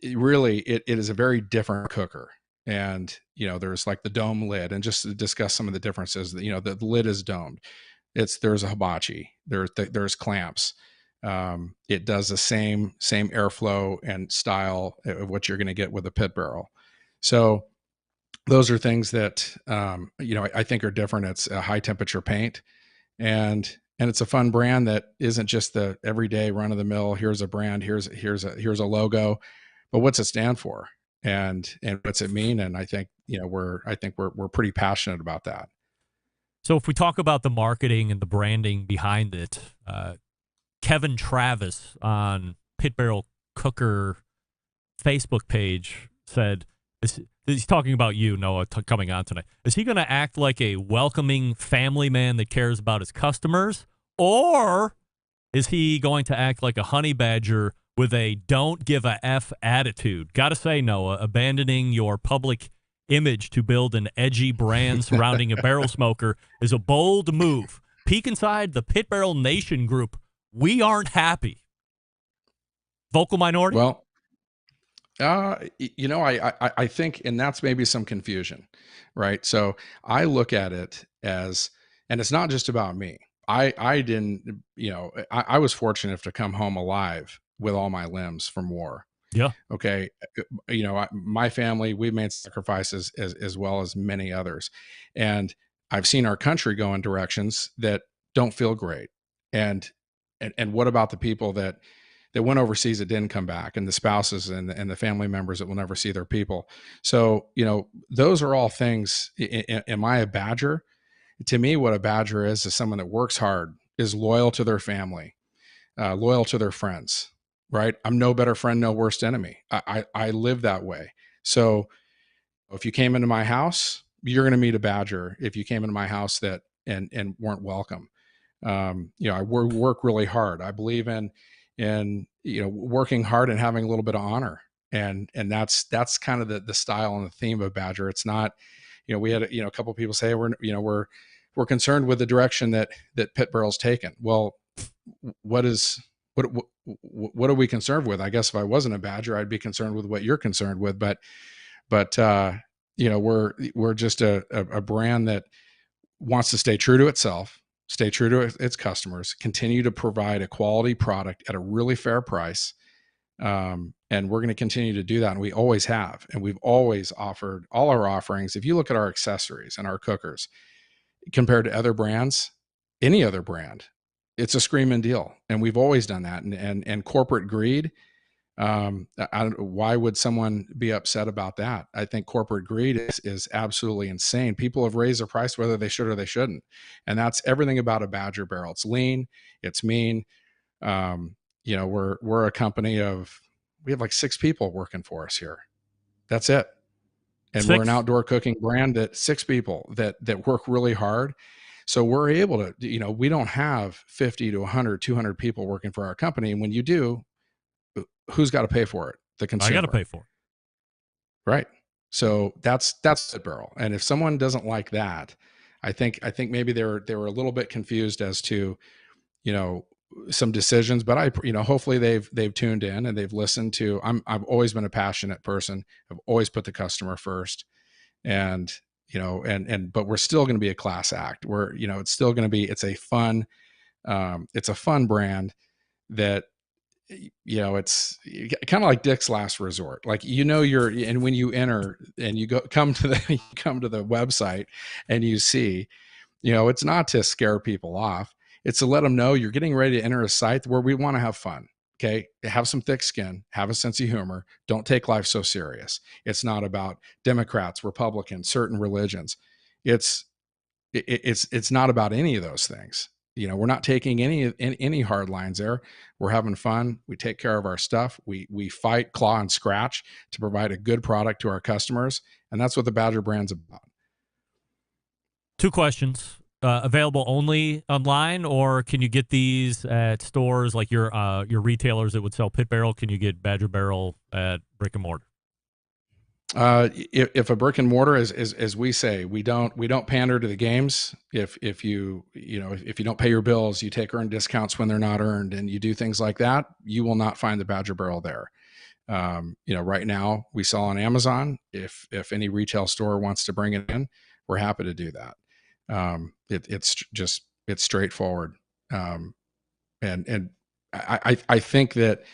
it is a very different cooker. And there's like the dome lid, and just to discuss some of the differences, the lid is domed. There's a hibachi. There's clamps. It does the same airflow and style of what you're going to get with a Pit Barrel. So those are things that I think are different. It's a high temperature paint, and it's a fun brand that isn't just the everyday run of the mill. Here's a brand. Here's a logo, but what's it stand for, and what's it mean? And I think we're pretty passionate about that. So if we talk about the marketing and the branding behind it, Kevin Travis on Pit Barrel Cooker Facebook page said, he's talking about you, Noah, coming on tonight. Is he going to act like a welcoming family man that cares about his customers? Or is he going to act like a honey badger with a don't give a F attitude? Got to say, Noah, abandoning your public image to build an edgy brand surrounding a barrel smoker is a bold move. Peek inside the Pit Barrel Nation group. We aren't happy. Vocal minority? Well, I think, and that's maybe some confusion, right? So I look at it as, and it's not just about me. I didn't, I was fortunate to come home alive with all my limbs from war. Yeah. Okay. My family, we've made sacrifices as well as many others. And I've seen our country go in directions that don't feel great. And what about the people that that went overseas that didn't come back, and the spouses and the family members that will never see their people. So, those are all things. Am I a badger? To me, what a badger is someone that works hard, is loyal to their family, loyal to their friends, right? I'm no better friend, no worst enemy. I live that way. So if you came into my house, you're going to meet a badger. If you came into my house that and weren't welcome, I work really hard. I believe in working hard and having a little bit of honor, and that's kind of the style and the theme of Badger. It's not, we had a couple of people say we're concerned with the direction that Pit Barrel's taken. Well, what are we concerned with? I guess if I wasn't a Badger, I'd be concerned with what you're concerned with. But we're just a brand that wants to stay true to itself, stay true to its customers, continue to provide a quality product at a really fair price. And we're going to continue to do that. And we always have. And we've always offered all our offerings. If you look at our accessories and our cookers compared to other brands, any other brand, it's a screaming deal. And we've always done that. And corporate greed, why would someone be upset about that? I think corporate greed is absolutely insane. People have raised their price whether they should or they shouldn't. And that's everything about a Badger barrel. It's lean, it's mean. We're a company we have like 6 people working for us here. That's it. And 6? We're an outdoor cooking brand 6 people that work really hard. So we're able to, we don't have 50 to 100, 200 people working for our company. And when you do, who's got to pay for it? The consumer. I got to pay for it. Right. So that's Pit Barrel. And if someone doesn't like that, I think maybe they were a little bit confused as to, some decisions, but hopefully they've tuned in and they've listened to, I've always been a passionate person. I've always put the customer first, and, but we're still going to be a class act. It's still going to be, it's a fun brand that, it's kind of like Dick's Last Resort. Like, and when you enter and you come to the website and you see, it's not to scare people off. It's to let them know you're getting ready to enter a site where we want to have fun. Okay. Have some thick skin, have a sense of humor. Don't take life so serious. It's not about Democrats, Republicans, certain religions. It's not about any of those things. We're not taking any hard lines there. We're having fun. We take care of our stuff. We fight, claw, and scratch to provide a good product to our customers. And that's what the Badger brand's about. 2 questions. Available only online, or can you get these at stores like your retailers that would sell Pit Barrel? Can you get Badger Barrel at brick and mortar? If a brick and mortar, as we say, we don't pander to the games. If you don't pay your bills, you take earned discounts when they're not earned, and you do things like that, you will not find the Badger Barrel there. Right now we sell on Amazon. If any retail store wants to bring it in, we're happy to do that. It's straightforward. And I think that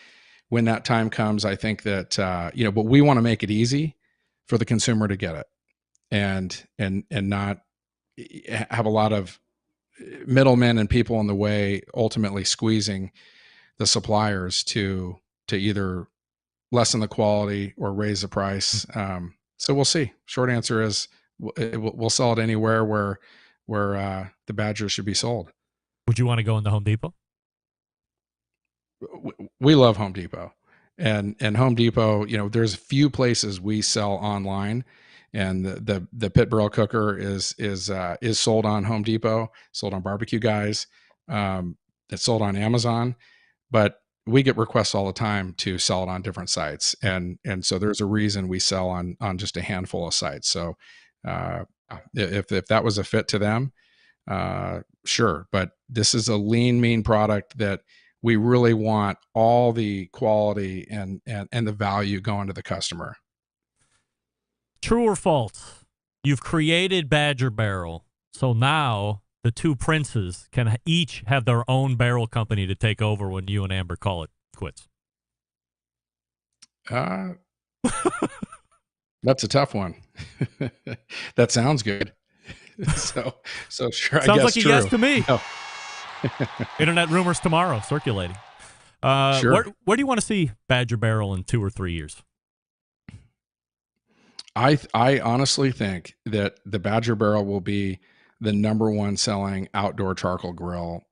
when that time comes, I think that, but we want to make it easy for the consumer to get it and not have a lot of middlemen and people in the way, ultimately squeezing the suppliers to either lessen the quality or raise the price. So we'll see. Short answer is we'll sell it anywhere where the Badger should be sold. Would you want to go in the Home Depot? We love Home Depot, and Home Depot, there's a few places we sell online, and the Pit Barrel cooker is sold on Home Depot, sold on Barbecue Guys, it's sold on Amazon, but we get requests all the time to sell it on different sites. And so there's a reason we sell on just a handful of sites. So, if that was a fit to them, sure. But this is a lean, mean product that we really want all the quality and the value going to the customer. True or false? You've created Badger Barrel. So now the 2 princes can each have their own barrel company to take over when you and Amber call it quits. That's a tough one. That sounds good. So sure. Sounds I guess like a true. yes to me. No. Internet rumors tomorrow circulating. Sure. Where do you want to see Badger Barrel in 2 or 3 years? I honestly think that the Badger Barrel will be the number one selling outdoor charcoal grill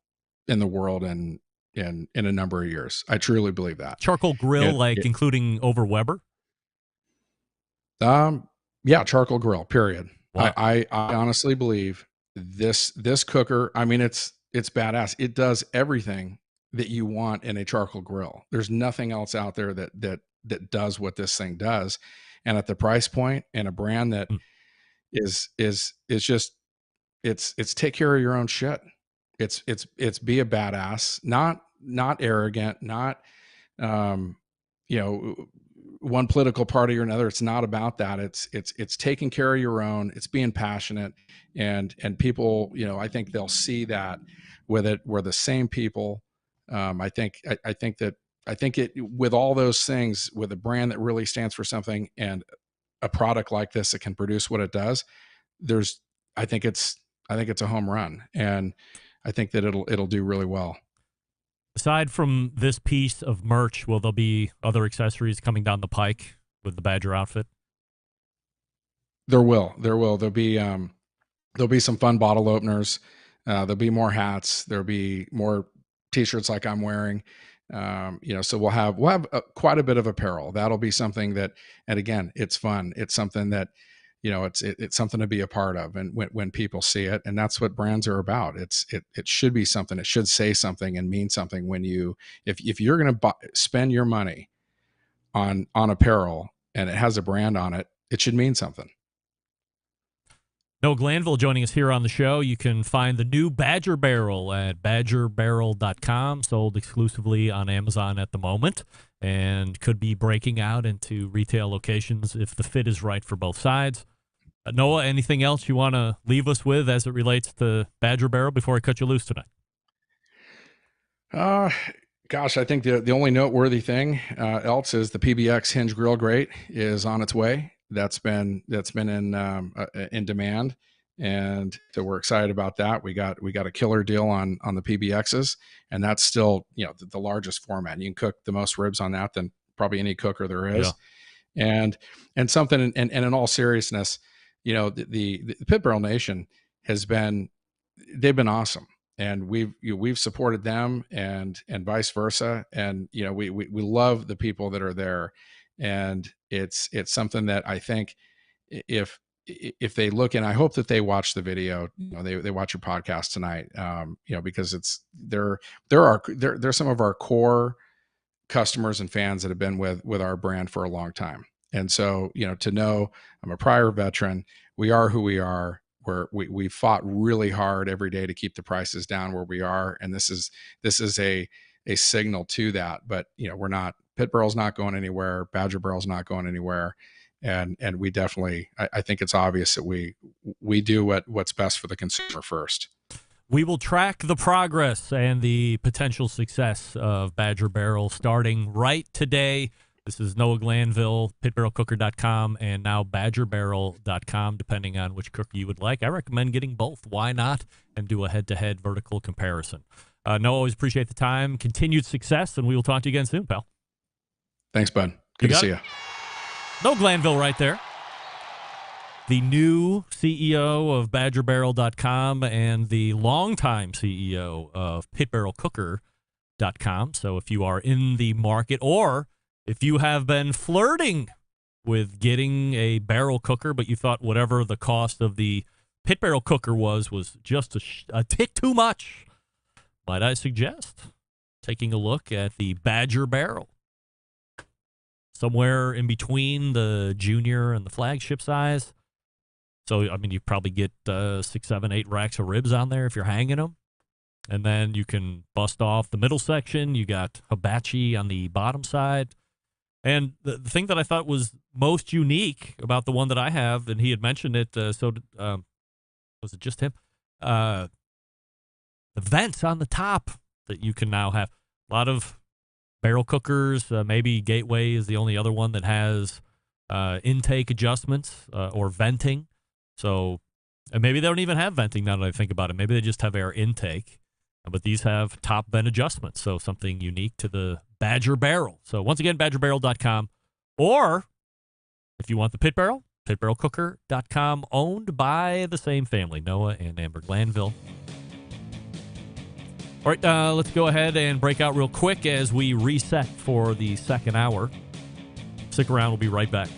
in the world in a number of years. I truly believe that. Charcoal grill, including over Weber? Yeah, charcoal grill, period. Wow. I honestly believe this cooker, I mean, it's badass. It does everything that you want in a charcoal grill. There's nothing else out there that does what this thing does. And at the price point and a brand that is just, it's take care of your own shit. It's be a badass, not arrogant, not, one political party or another. It's not about that. It's taking care of your own. It's being passionate, and people, I think they'll see that with it. We're the same people. I think it, with all those things, with a brand that really stands for something and a product like this that can produce what it does, I think it's a home run, and I think that it'll do really well. Aside from this piece of merch, will there be other accessories coming down the pike with the Badger outfit? There will. There'll be some fun bottle openers. There'll be more hats. There'll be more T-shirts like I'm wearing. So we'll have quite a bit of apparel. That'll be something that, and again, it's fun. It's something that, it's something to be a part of. And when people see it, and that's what brands are about. It should be something. It should say something and mean something when if you're going to spend your money on apparel and it has a brand on it, it should mean something. Noah Glanville joining us here on the show. You can find the new Badger Barrel at badgerbarrel.com, sold exclusively on Amazon at the moment, and could be breaking out into retail locations if the fit is right for both sides. Noah, anything else you want to leave us with as it relates to Badger Barrel before I cut you loose tonight? Gosh, I think the only noteworthy thing else is the PBX Hinge Grill Grate is on its way. That's been in demand, and so we're excited about that. We got a killer deal on the PBXs, and that's still the largest format. You can cook the most ribs on that than probably any cooker there is. Yeah. And something, and in all seriousness, the Pit Barrel Nation they've been awesome, and we've supported them and vice versa, and we love the people that are there. And it's something that I think if they look, and I hope that they watch the video, they watch your podcast tonight, because they're some of our core customers and fans that have been with our brand for a long time. And so, to know I'm a prior veteran, we are who we are. We fought really hard every day to keep the prices down where we are. And this is a signal to that, but we're not, Pit Barrel's not going anywhere. Badger Barrel's not going anywhere. And we definitely, I think it's obvious that we do what's best for the consumer first. We will track the progress and the potential success of Badger Barrel starting right today. This is Noah Glanville, pitbarrelcooker.com, and now badgerbarrel.com, depending on which cooker you would like. I recommend getting both. Why not? And do a head-to-head vertical comparison. Noah, always appreciate the time. Continued success, and we will talk to you again soon, pal. Thanks, bud. Good to see you. Noah Glanville right there. The new CEO of badgerbarrel.com and the longtime CEO of pitbarrelcooker.com. So if you are in the market, or if you have been flirting with getting a barrel cooker, but you thought whatever the cost of the Pit Barrel cooker was just a tick too much, might I suggest taking a look at the Badger Barrel. Somewhere in between the junior and the flagship size. So, I mean, you probably get 6, 7, 8 racks of ribs on there if you're hanging them. And then you can bust off the middle section. You got hibachi on the bottom side. And the thing that I thought was most unique about the one that I have, and he had mentioned it, was it just him? The vents on the top that you can now have. A lot of barrel cookers, maybe Gateway is the only other one that has intake adjustments or venting. So, and maybe they don't even have venting now that I think about it. Maybe they just have air intake. But these have top vent adjustments, so something unique to the Badger Barrel. So once again, badgerbarrel.com. Or if you want the pit barrel, pitbarrelcooker.com, owned by the same family, Noah and Amber Glanville. All right, let's go ahead and break out real quick as we reset for the second hour. Stick around. We'll be right back.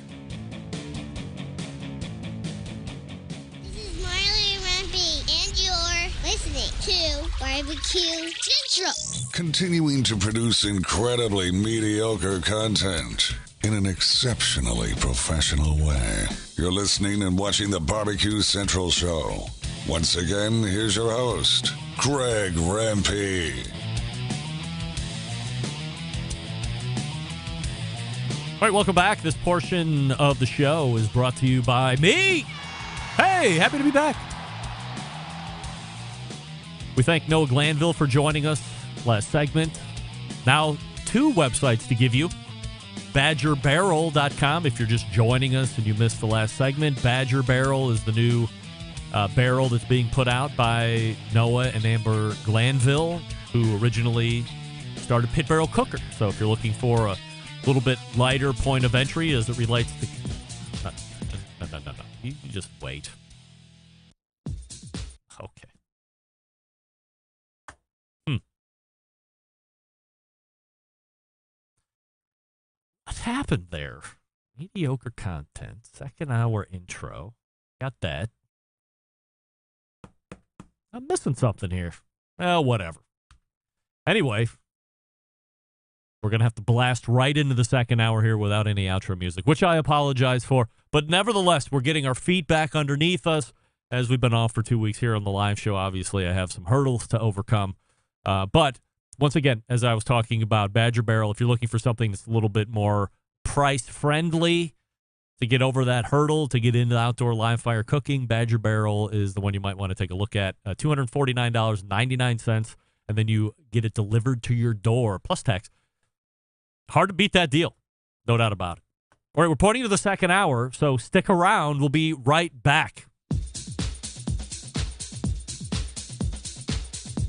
This is Marley Rampy, and you're listening to BBQ Central. Continuing to produce incredibly mediocre content in an exceptionally professional way. You're listening and watching the BBQ Central Show. Once again, here's your host, Greg Rampy. All right, welcome back. This portion of the show is brought to you by me. Hey, happy to be back. We thank Noah Glanville for joining us last segment. Now, 2 websites to give you. BadgerBarrel.com if you're just joining us and you missed the last segment. Badger Barrel is the new barrel that's being put out by Noah and Amber Glanville, who originally started Pit Barrel Cooker. So if you're looking for a little bit lighter point of entry as it relates to... No. You just wait. Okay. What happened there? Mediocre content. Second hour intro. Got that. I'm missing something here. Well, whatever. Anyway, we're going to have to blast right into the second hour here without any outro music, which I apologize for. But nevertheless, we're getting our feet back underneath us as we've been off for 2 weeks here on the live show. Obviously, I have some hurdles to overcome. But once again, as I was talking about Badger Barrel, if you're looking for something that's a little bit more price-friendly to get over that hurdle, to get into outdoor live fire cooking, Badger Barrel is the one you might want to take a look at. $249.99, and then you get it delivered to your door, plus tax. Hard to beat that deal. No doubt about it. All right, we're pointing to the second hour, so stick around. We'll be right back.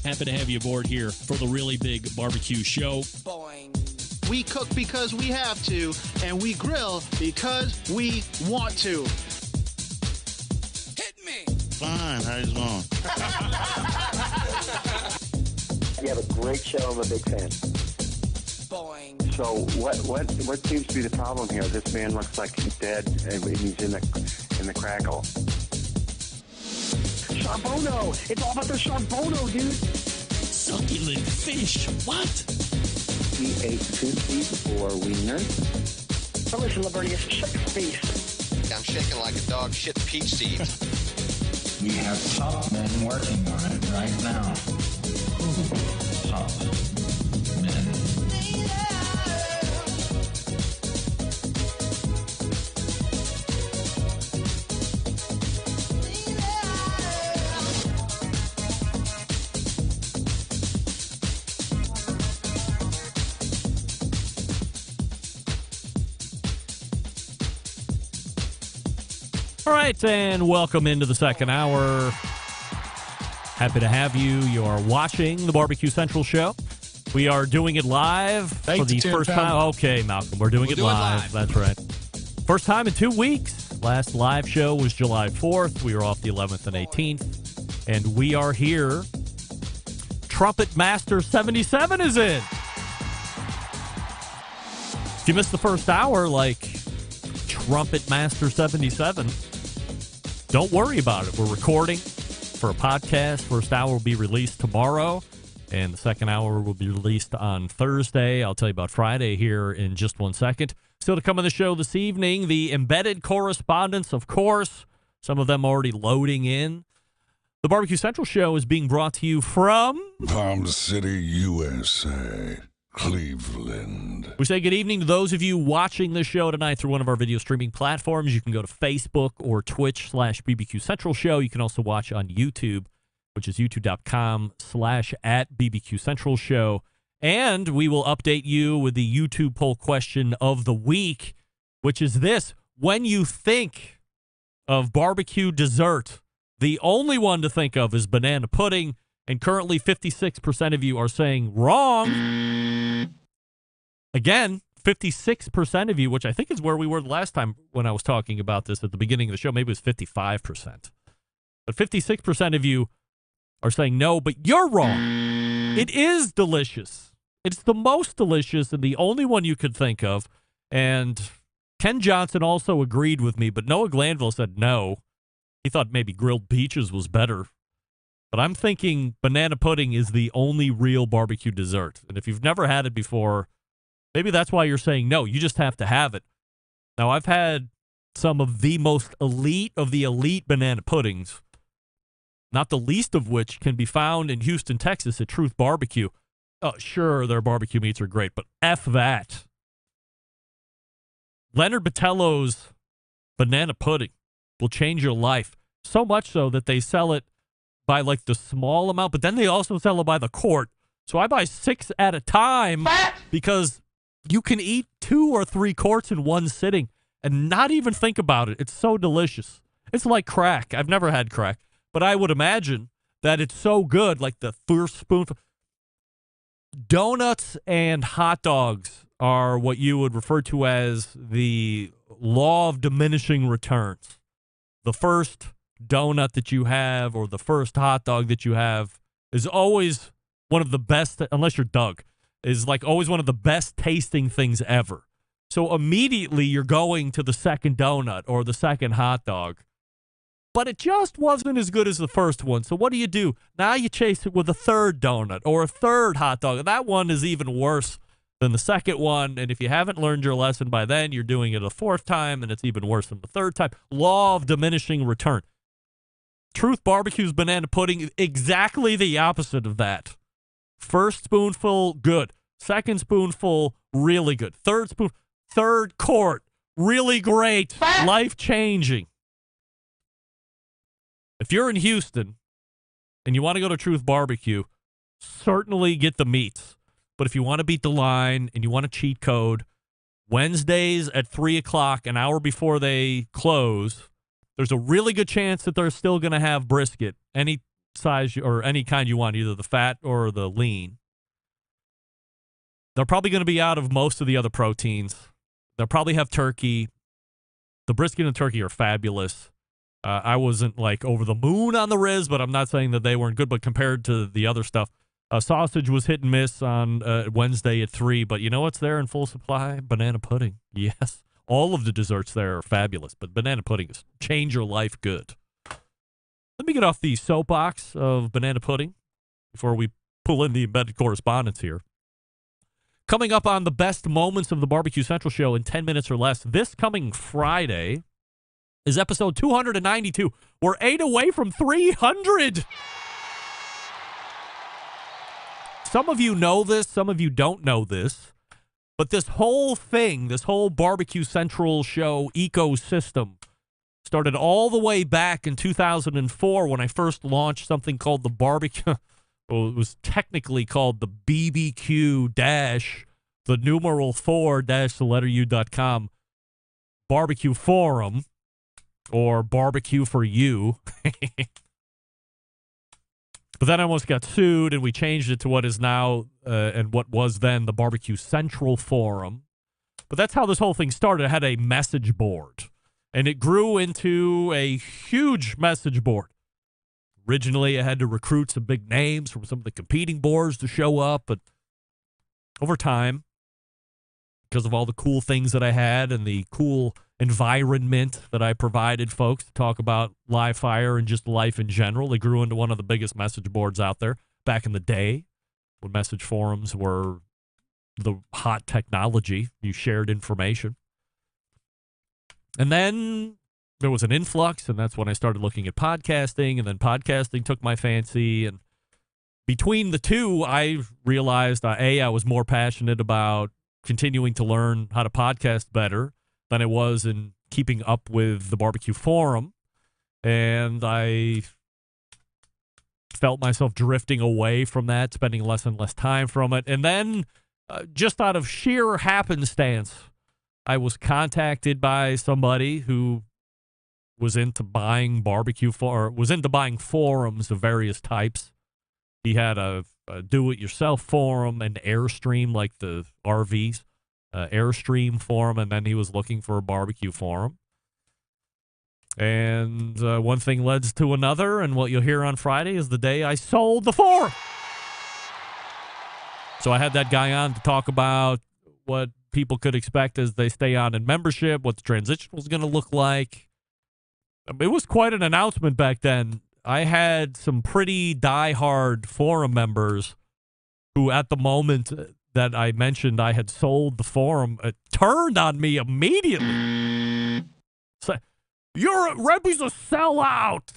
Happy to have you aboard here for the really big barbecue show. Boing. We cook because we have to, and we grill because we want to. Hit me! Fine, how's it going? You have a great show. I'm a big fan. Boing. So what seems to be the problem here? This man looks like he's dead, and he's in the crackle. Charbono! It's all about the charbono, dude! Succulent fish! What? He ate 54 wieners. Now listen, Libertius, shut your face. I'm shaking like a dog shit peach seeds. We have top men working on it right now. Top men. All right, and welcome into the second hour. Happy to have you. You are watching the Barbecue Central Show. We are doing it live for the first time. Okay, Malcolm, we're doing it live. That's right. First time in 2 weeks. Last live show was July 4th. We were off the 11th and 18th. And we are here. Trumpet Master 77 is in. If you missed the first hour, like Trumpet Master 77, don't worry about it. We're recording for a podcast. First hour will be released tomorrow, and the second hour will be released on Thursday. I'll tell you about Friday here in just 1 second. Still to come on the show this evening, the embedded correspondents, of course, some of them already loading in. The Barbecue Central Show is being brought to you from Palm City, USA. Cleveland. We say good evening to those of you watching the show tonight through one of our video streaming platforms. You can go to Facebook or Twitch/BBQ Central Show. You can also watch on YouTube, which is youtube.com/@BBQ Central Show. And we will update you with the YouTube poll question of the week, which is this: when you think of barbecue dessert, the only one to think of is banana pudding. And currently 56% of you are saying wrong. Again, 56% of you, which I think is where we were the last time when I was talking about this at the beginning of the show. Maybe it was 55%. But 56% of you are saying no, but you're wrong. It is delicious. It's the most delicious and the only one you could think of. And Ken Johnson also agreed with me, but Noah Glanville said no. He thought maybe grilled peaches was better. But I'm thinking banana pudding is the only real barbecue dessert. And if you've never had it before, maybe that's why you're saying no. You just have to have it. Now, I've had some of the most elite of the elite banana puddings, not the least of which can be found in Houston, Texas at Truth Barbecue. Oh, sure, their barbecue meats are great, but F that. Leonard Battello's banana pudding will change your life. So much so that they sell it by like the small amount, but then they also sell it by the quart. So I buy 6 at a time because you can eat 2 or 3 quarts in one sitting and not even think about it. It's so delicious. It's like crack. I've never had crack, but I would imagine that it's so good, like the first spoonful. Donuts and hot dogs are what you would refer to as the law of diminishing returns. The first donut that you have or the first hot dog that you have is always one of the best, unless you're Doug, is like always one of the best tasting things ever. So immediately you're going to the second donut or the second hot dog. But it just wasn't as good as the first one. So what do? Now you chase it with a third donut or a third hot dog. That one is even worse than the second one. And if you haven't learned your lesson by then, you're doing it a fourth time, and it's even worse than the third time. Law of diminishing return. Truth Barbecue's banana pudding, exactly the opposite of that. First spoonful, good. Second spoonful, really good. Third quart, really great. Life-changing. If you're in Houston and you want to go to Truth Barbecue, certainly get the meats. But if you want to beat the line and you want a cheat code, Wednesdays at 3 o'clock, an hour before they close, there's a really good chance that they're still going to have brisket, any size or any kind you want, either the fat or the lean. They're probably going to be out of most of the other proteins. They'll probably have turkey. The brisket and turkey are fabulous. I wasn't like over the moon on the ribs, but I'm not saying that they weren't good. But compared to the other stuff, sausage was hit and miss on Wednesday at 3. But you know what's there in full supply? Banana pudding. Yes. All of the desserts there are fabulous, but banana pudding is change your life good. Let me get off the soapbox of banana pudding before we pull in the embedded correspondents here. Coming up on the best moments of the Barbecue Central show in 10 minutes or less, this coming Friday is episode 292. We're 8 away from 300. Some of you know this, some of you don't know this. But this whole thing, this whole Barbecue Central show ecosystem started all the way back in 2004 when I first launched something called the Barbecue. Well, it was technically called the BBQ the numeral 4 the letter U.com Barbecue Forum or Barbecue for You. But then I almost got sued, and we changed it to what is now and what was then the Barbecue Central Forum. But that's how this whole thing started. It had a message board, and it grew into a huge message board. Originally, I had to recruit some big names from some of the competing boards to show up, but over time, because of all the cool things that I had and the cool environment that I provided folks to talk about live fire and just life in general, it grew into one of the biggest message boards out there back in the day when message forums were the hot technology. You shared information. And then there was an influx, and that's when I started looking at podcasting, and then podcasting took my fancy. And between the two, I realized, I was more passionate about continuing to learn how to podcast better than I was in keeping up with the Barbecue Forum. And I felt myself drifting away from that, spending less and less time from it. And then, just out of sheer happenstance, I was contacted by somebody who was into buying barbecue was into buying forums of various types. He had a do-it-yourself forum, an Airstream, like the RVs, Airstream forum, and then he was looking for a barbecue forum. And one thing led to another, and what you'll hear on Friday is the day I sold the forum. So I had that guy on to talk about what people could expect as they stay on in membership, what the transition was going to look like. It was quite an announcement back then. I had some pretty diehard forum members who, at the moment that I mentioned I had sold the forum, turned on me immediately. So, Rebby's a sellout.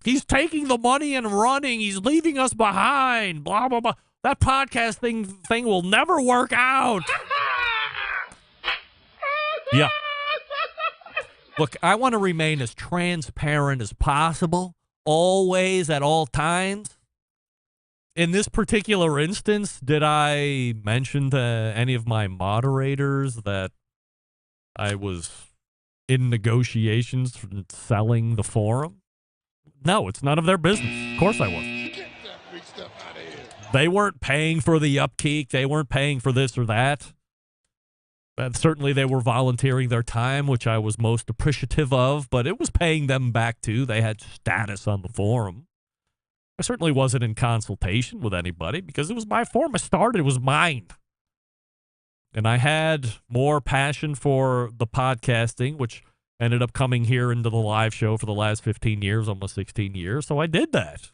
He's taking the money and running. He's leaving us behind. Blah, blah, blah. That podcast thing will never work out. Yeah. Look, I want to remain as transparent as possible, always, at all times. In this particular instance, did I mention to any of my moderators that I was in negotiations for selling the forum? No, it's none of their business. Of course I wasn't. Get that big stuff out of here. They weren't paying for the upkeep. They weren't paying for this or that. And certainly they were volunteering their time, which I was most appreciative of, but it was paying them back too. They had status on the forum. I certainly wasn't in consultation with anybody because it was my forum. I started. It was mine. And I had more passion for the podcasting, which ended up coming here into the live show for the last 15 years, almost 16 years. So I did that.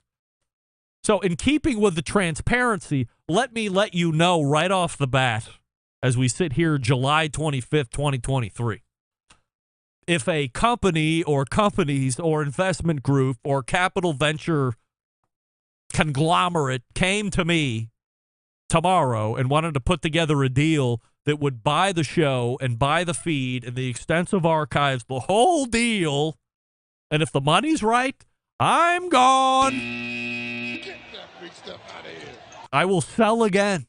So in keeping with the transparency, let me let you know right off the bat, as we sit here July 25th, 2023, if a company or companies or investment group or capital venture conglomerate came to me tomorrow and wanted to put together a deal that would buy the show and buy the feed and the extensive archives, the whole deal, and if the money's right, I'm gone. Get that big stuff out of here. I will sell again.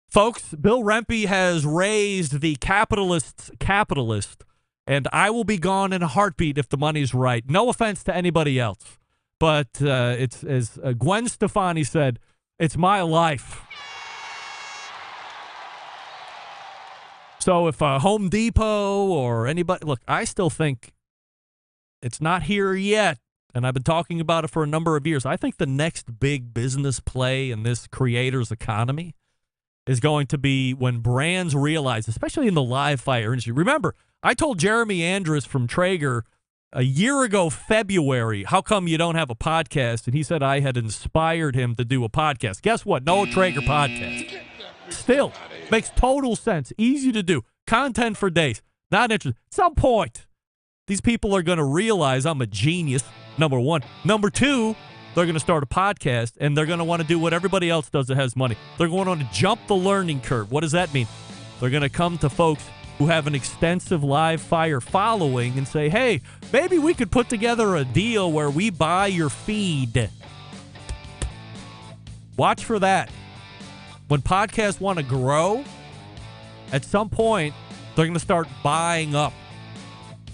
Folks, Bill Rempe has raised the capitalist's capitalist, and I will be gone in a heartbeat if the money's right. No offense to anybody else, but it's as Gwen Stefani said, it's my life. So if Home Depot or anybody, look, I still think it's not here yet, and I've been talking about it for a number of years. I think the next big business play in this creator's economy is going to be when brands realize, especially in the live fire industry. Remember, I told Jeremy Andrus from Traeger a year ago, February, how come you don't have a podcast? And he said I had inspired him to do a podcast. Guess what? No Traeger podcast. Still, makes total sense. Easy to do. Content for days. Not interested. At some point, these people are going to realize I'm a genius, number one. Number two, they're going to start a podcast, and they're going to want to do what everybody else does that has money. They're going to want to jump the learning curve. What does that mean? They're going to come to folks who have an extensive live fire following and say, hey, maybe we could put together a deal where we buy your feed. Watch for that. When podcasts want to grow, at some point, they're going to start buying up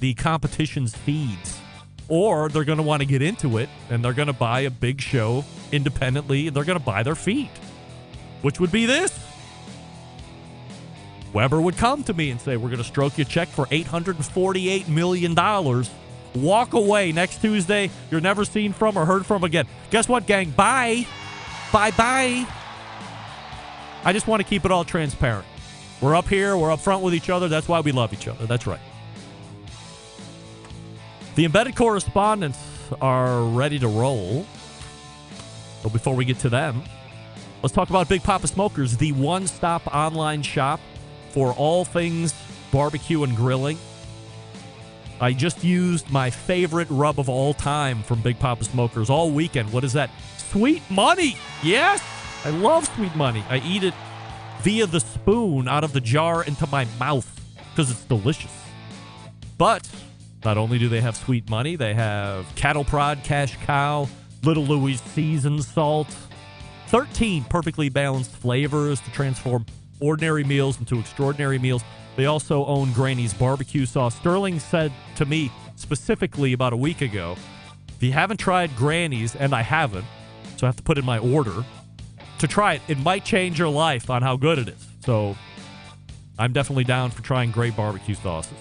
the competition's feeds. Or they're going to want to get into it, and they're going to buy a big show independently, and they're going to buy their feed, which would be this. Weber would come to me and say, we're going to stroke your check for $848 million. Walk away next Tuesday. You're never seen from or heard from again. Guess what, gang? Bye. Bye-bye. I just want to keep it all transparent. We're up here. We're up front with each other. That's why we love each other. That's right. The embedded correspondents are ready to roll. But before we get to them, let's talk about Big Papa Smokers, the one-stop online shop for all things barbecue and grilling. I just used my favorite rub of all time from Big Papa Smokers all weekend. What is that? Sweet Money. Yes, I love Sweet Money. I eat it via the spoon out of the jar into my mouth because it's delicious. But not only do they have Sweet Money, they have Cattle Prod, Cash Cow, Little Louie's seasoned salt, 13 perfectly balanced flavors to transform ordinary meals into extraordinary meals. They also own Granny's barbecue sauce. Sterling said to me specifically about a week ago, If you haven't tried Granny's, and I haven't, so I have to put in my order to try it. It might change your life on how good it is. So I'm definitely down for trying great barbecue sauces.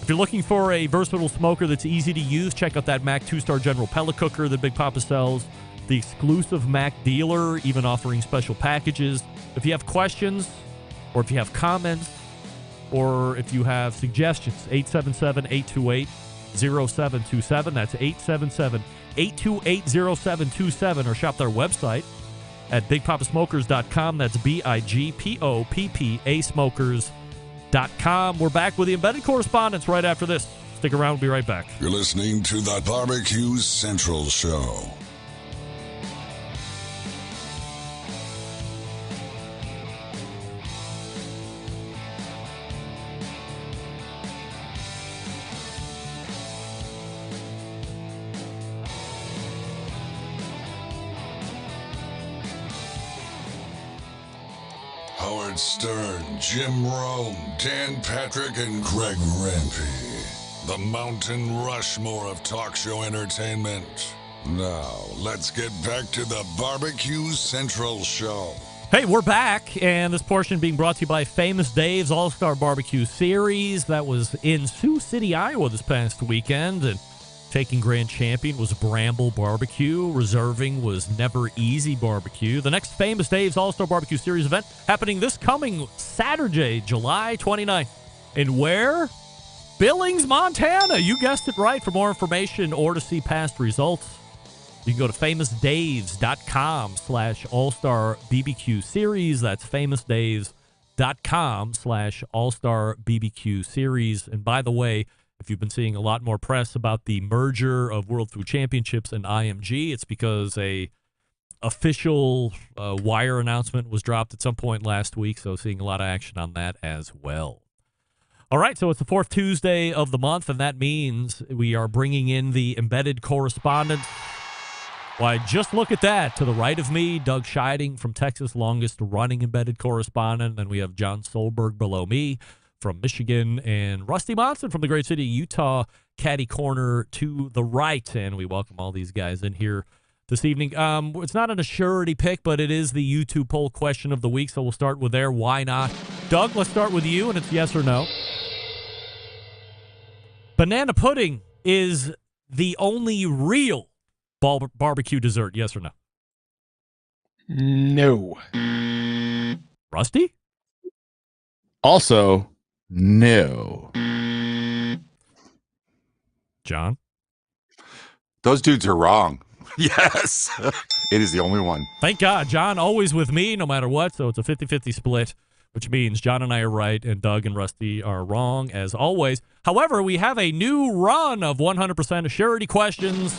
If you're looking for a versatile smoker that's easy to use, check out that Mac 2-Star General Pellet Cooker that Big Papa sells. The exclusive Mac dealer, even offering special packages. If you have questions, or if you have comments, or if you have suggestions, 877-828-0727. That's 877-828-0727. Or shop their website at bigpopasmokers.com. That's BIGPOPPA smokers.com. We're back with the Embedded Correspondents right after this. Stick around. We'll be right back. You're listening to the Barbecue Central Show. Howard Stern, Jim Rome, Dan Patrick, and Greg Rempe. The Mountain Rushmore of talk show entertainment. Now, let's get back to the Barbecue Central Show. Hey, we're back, and this portion being brought to you by Famous Dave's All-Star Barbecue Series. That was in Sioux City, Iowa this past weekend, and taking grand champion was Bramble Barbecue. Reserving was Never Easy Barbecue. The next Famous Dave's All-Star Barbecue Series event happening this coming Saturday, July 29th. And where? Billings, Montana. You guessed it right. For more information or to see past results, you can go to famousdaves.com/All-Star BBQ Series. That's famousdaves.com/All-Star BBQ Series. And by the way, if you've been seeing a lot more press about the merger of World Food Championships and IMG, it's because a official wire announcement was dropped at some point last week, so seeing a lot of action on that as well. All right, so it's the fourth Tuesday of the month, and that means we are bringing in the Embedded Correspondents. Why, just look at that. To the right of me, Doug Scheiding from Texas, longest-running Embedded Correspondent, and we have John Solberg below me from Michigan, and Rusty Monson from the great city of Utah, caddy corner to the right. And we welcome all these guys in here this evening. It's not an assurity pick, but it is the YouTube poll question of the week, so we'll start with there. Why not? Doug, let's start with you, and it's yes or no. Banana pudding is the only real barbecue dessert, yes or no? No. Rusty? Also, no. John? Those dudes are wrong. Yes. It is the only one. Thank God. John always with me no matter what, so it's a 50-50 split, which means John and I are right and Doug and Rusty are wrong as always. However, we have a new run of 100% assurity questions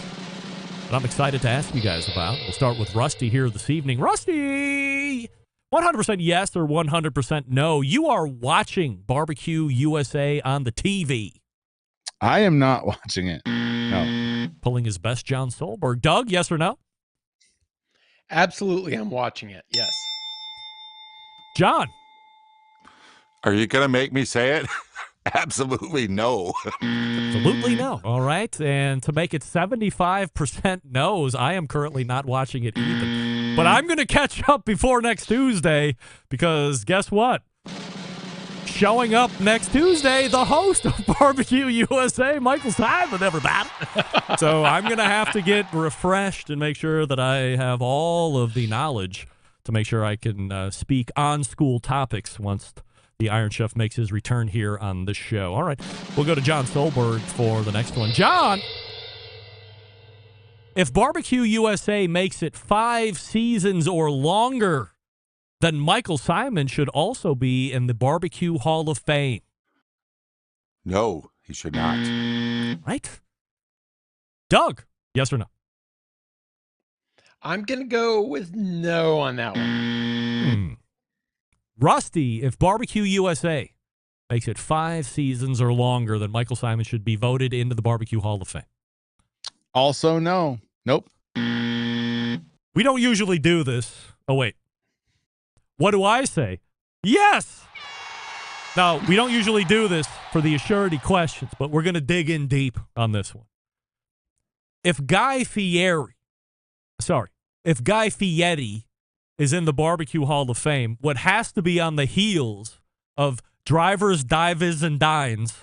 that I'm excited to ask you guys about. We'll start with Rusty here this evening. Rusty! 100% yes or 100% no. You are watching Barbecue USA on the TV. I am not watching it. No. Pulling his best John Solberg. Doug, yes or no? Absolutely, I'm watching it. Yes. John? Are you going to make me say it? Absolutely no. Absolutely no. All right. And to make it 75% no's, I am currently not watching it either. But I'm going to catch up before next Tuesday because guess what? Showing up next Tuesday, the host of Barbecue USA, Michael Simon, everybody. So I'm going to have to get refreshed and make sure that I have all of the knowledge to make sure I can speak on school topics once the Iron Chef makes his return here on this show. All right, we'll go to John Solberg for the next one. John, if Barbecue USA makes it 5 seasons or longer, then Michael Simon should also be in the Barbecue Hall of Fame. No, he should not. Right? Doug, yes or no? I'm going to go with no on that one. Rusty, if Barbecue USA makes it 5 seasons or longer, then Michael Simon should be voted into the Barbecue Hall of Fame. Also, no. Nope. We don't usually do this. Oh, wait. What do I say? Yes! Now, we don't usually do this for the assurity questions, but we're going to dig in deep on this one. if Guy Fieri is in the Barbecue Hall of Fame, what has to be on the heels of Drivers, Divers, and Dines,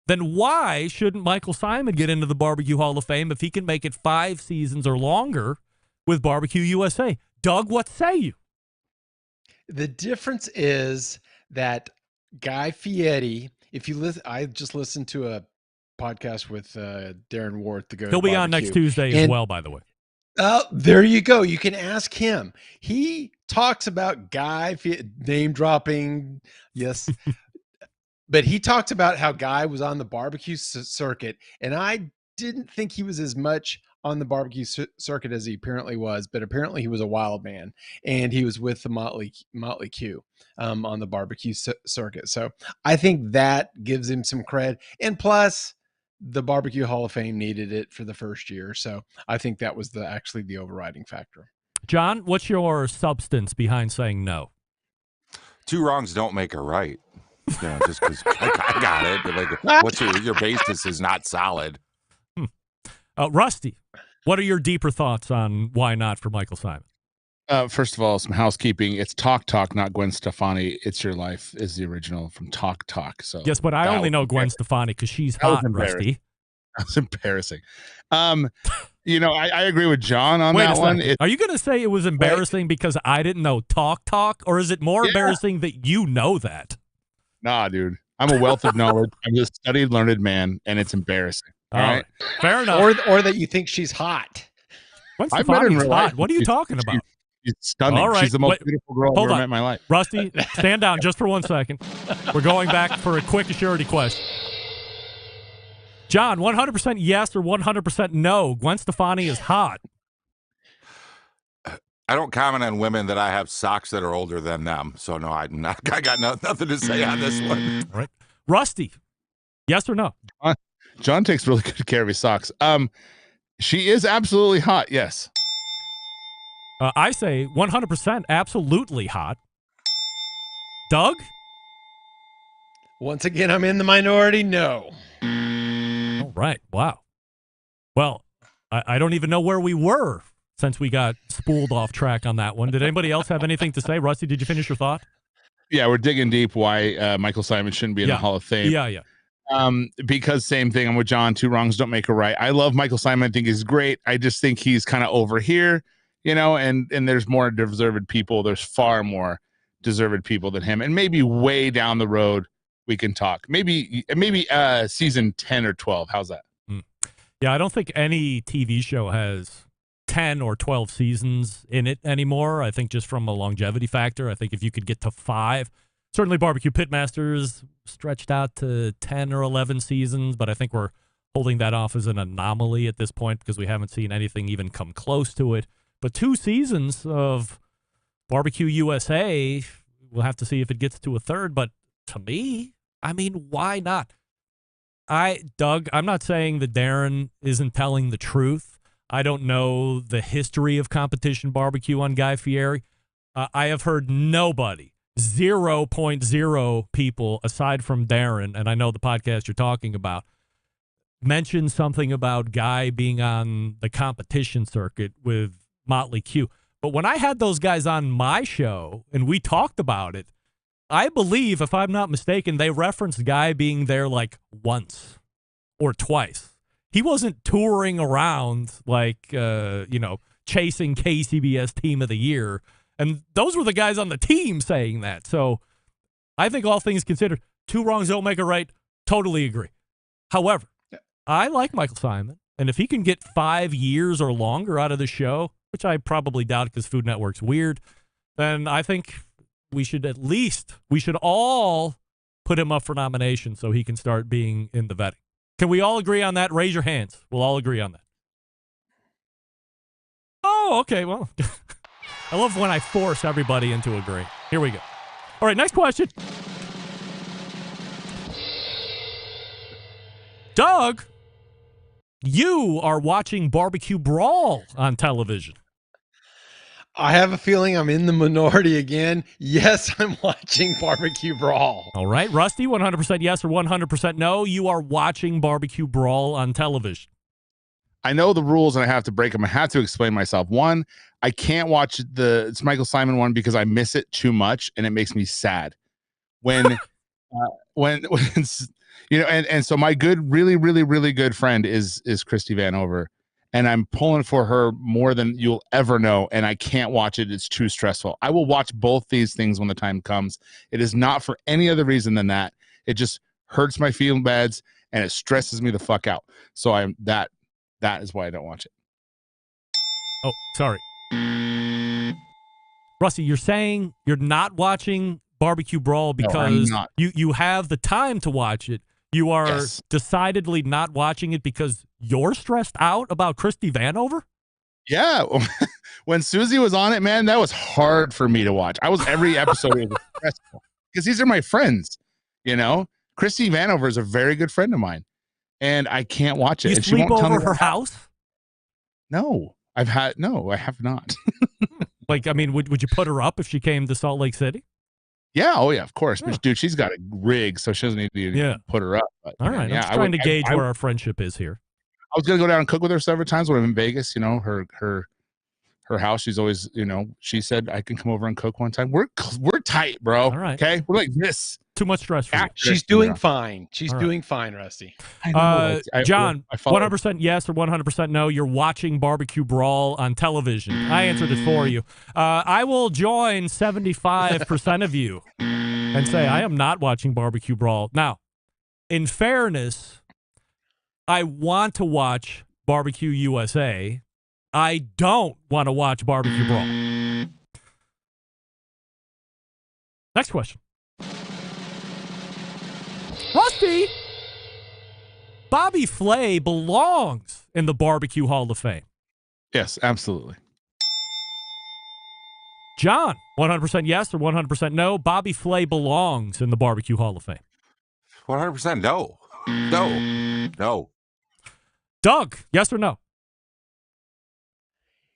then why shouldn't Michael Simon get into the Barbecue Hall of Fame if he can make it 5 seasons or longer with Barbecue USA? Doug, what say you? The difference is that Guy Fieri, if you listen, I just listened to a podcast with Darren Ward, the Go He'll be on next Tuesday as well, by the way. There you go. You can ask him. He talks about name dropping. Yes. But he talks about how Guy was on the barbecue circuit, and I didn't think he was as much on the barbecue circuit as he apparently was, but apparently he was a wild man, and he was with the Motley Q on the barbecue circuit. So I think that gives him some cred. And plus, the Barbecue Hall of Fame needed it for the first year. So I think that was actually the overriding factor. John, what's your substance behind saying no? 2 wrongs don't make a right. Just because I got it. Like, what's your basis is not solid. Rusty, what are your deeper thoughts on why not for Michael Simon? First of all, some housekeeping. It's Talk Talk, not Gwen Stefani. It's Your Life is the original from Talk Talk. So yes, but I only know Gwen Stefani because she's hot, Rusty. That's embarrassing. I agree with John on Wait that one. Are you going to say it was embarrassing because I didn't know Talk Talk, or is it more embarrassing that you know that? Nah, dude. I'm a wealth of knowledge. I'm a studied, learned man, and it's embarrassing. All right. Fair enough. Or that you think she's hot. Gwen Stefani's hot. What are you talking about? She's stunning. All right. She's the most beautiful girl I've ever met in my life. Rusty, stand down just for 1 second. We're going back for a quick surety question. John, 100% yes or 100% no? Gwen Stefani is hot. I don't comment on women that I have socks that are older than them. So, no, I got nothing to say on this one. All right. Rusty, yes or no? John takes really good care of his socks. She is absolutely hot, yes. I say 100% absolutely hot. Doug? Once again, I'm in the minority. No. All right. Wow. Well, I don't even know where we were since we got spooled off track on that one. Did anybody else have anything to say? Rusty, did you finish your thought? Yeah, we're digging deep why Michael Simon shouldn't be in the Hall of Fame. Yeah. Because same thing, I'm with John, 2 wrongs don't make a right. I love Michael Simon. I think he's great. I just think he's kind of over here, and there's more deserved people. There's far more deserved people than him. And maybe way down the road, we can talk. Maybe season 10 or 12. How's that? Yeah, I don't think any TV show has 10 or 12 seasons in it anymore. I think just from a longevity factor, I think if you could get to 5, certainly Barbecue Pitmasters stretched out to 10 or 11 seasons, but I think we're holding that off as an anomaly at this point because we haven't seen anything even come close to it. But 2 seasons of Barbecue USA, we'll have to see if it gets to a 3rd, but to me, I mean, why not? Doug, I'm not saying that Darren isn't telling the truth. I don't know the history of competition barbecue on Guy Fieri. I have heard nobody, 0.0 people aside from Darren, and I know the podcast you're talking about, mention something about Guy being on the competition circuit with Motley Q. But when I had those guys on my show and we talked about it, I believe, if I'm not mistaken, they referenced Guy being there like once or twice. He wasn't touring around like, chasing KCBS Team of the Year. And those were the guys on the team saying that. So I think all things considered, 2 wrongs don't make a right. Totally agree. However, I like Michael Simon. And if he can get 5 years or longer out of the show, which I probably doubt because Food Network's weird, then I think we should all put him up for nomination so he can start being in the vetting. Can we all agree on that? Raise your hands. We'll all agree on that. Oh, okay. Well, I love when I force everybody into agreeing. Here we go. All right, next question. Doug, you are watching Barbecue Brawl on television. I have a feeling I'm in the minority again. Yes, I'm watching Barbecue Brawl. All right, Rusty, 100% yes or 100% no. You are watching Barbecue Brawl on television. I know the rules and I have to break them. I have to explain myself. One, I can't watch it's Michael Simon one because I miss it too much and it makes me sad. When and so my good, really, really, really good friend is Christy Vanover, and I'm pulling for her more than you'll ever know, and I can't watch it. It's too stressful. I will watch both these things when the time comes. It is not for any other reason than that. It just hurts my feeling beds and it stresses me the fuck out. So that is why I don't watch it. Oh, sorry. Rusty, you're saying you're not watching Barbecue Brawl because you have the time to watch it. You are decidedly not watching it because you're stressed out about Christy Vanover? Yeah. When Susie was on it, man, that was hard for me to watch. Every episode was stressful because these are my friends, you know? Christy Vanover is a very good friend of mine, and I can't watch it. You and sleep she won't tell me over her house? No, I have not. Like, I mean, would you put her up if she came to Salt Lake City? Yeah, oh yeah, of course. But dude, she's got a rig, so she doesn't need to put her up. But, all right, I'm just trying to gauge where our friendship is here. I was gonna go down and cook with her several times when I'm in Vegas. You know, her house. She's always, you know, she said I can come over and cook one time. We're tight, bro. All right, okay, we're like this. Too much stress for you. She's doing fine. She's doing fine, Rusty. John, 100% yes or 100% no. You're watching Barbecue Brawl on television. I answered it for you. I will join 75% of you and say I am not watching Barbecue Brawl. Now, in fairness, I want to watch Barbecue USA. I don't want to watch Barbecue Brawl. Next question. Rusty, Bobby Flay belongs in the Barbecue Hall of Fame. Yes, absolutely. John, 100% yes or 100% no. Bobby Flay belongs in the Barbecue Hall of Fame. 100% no. No. Doug, yes or no?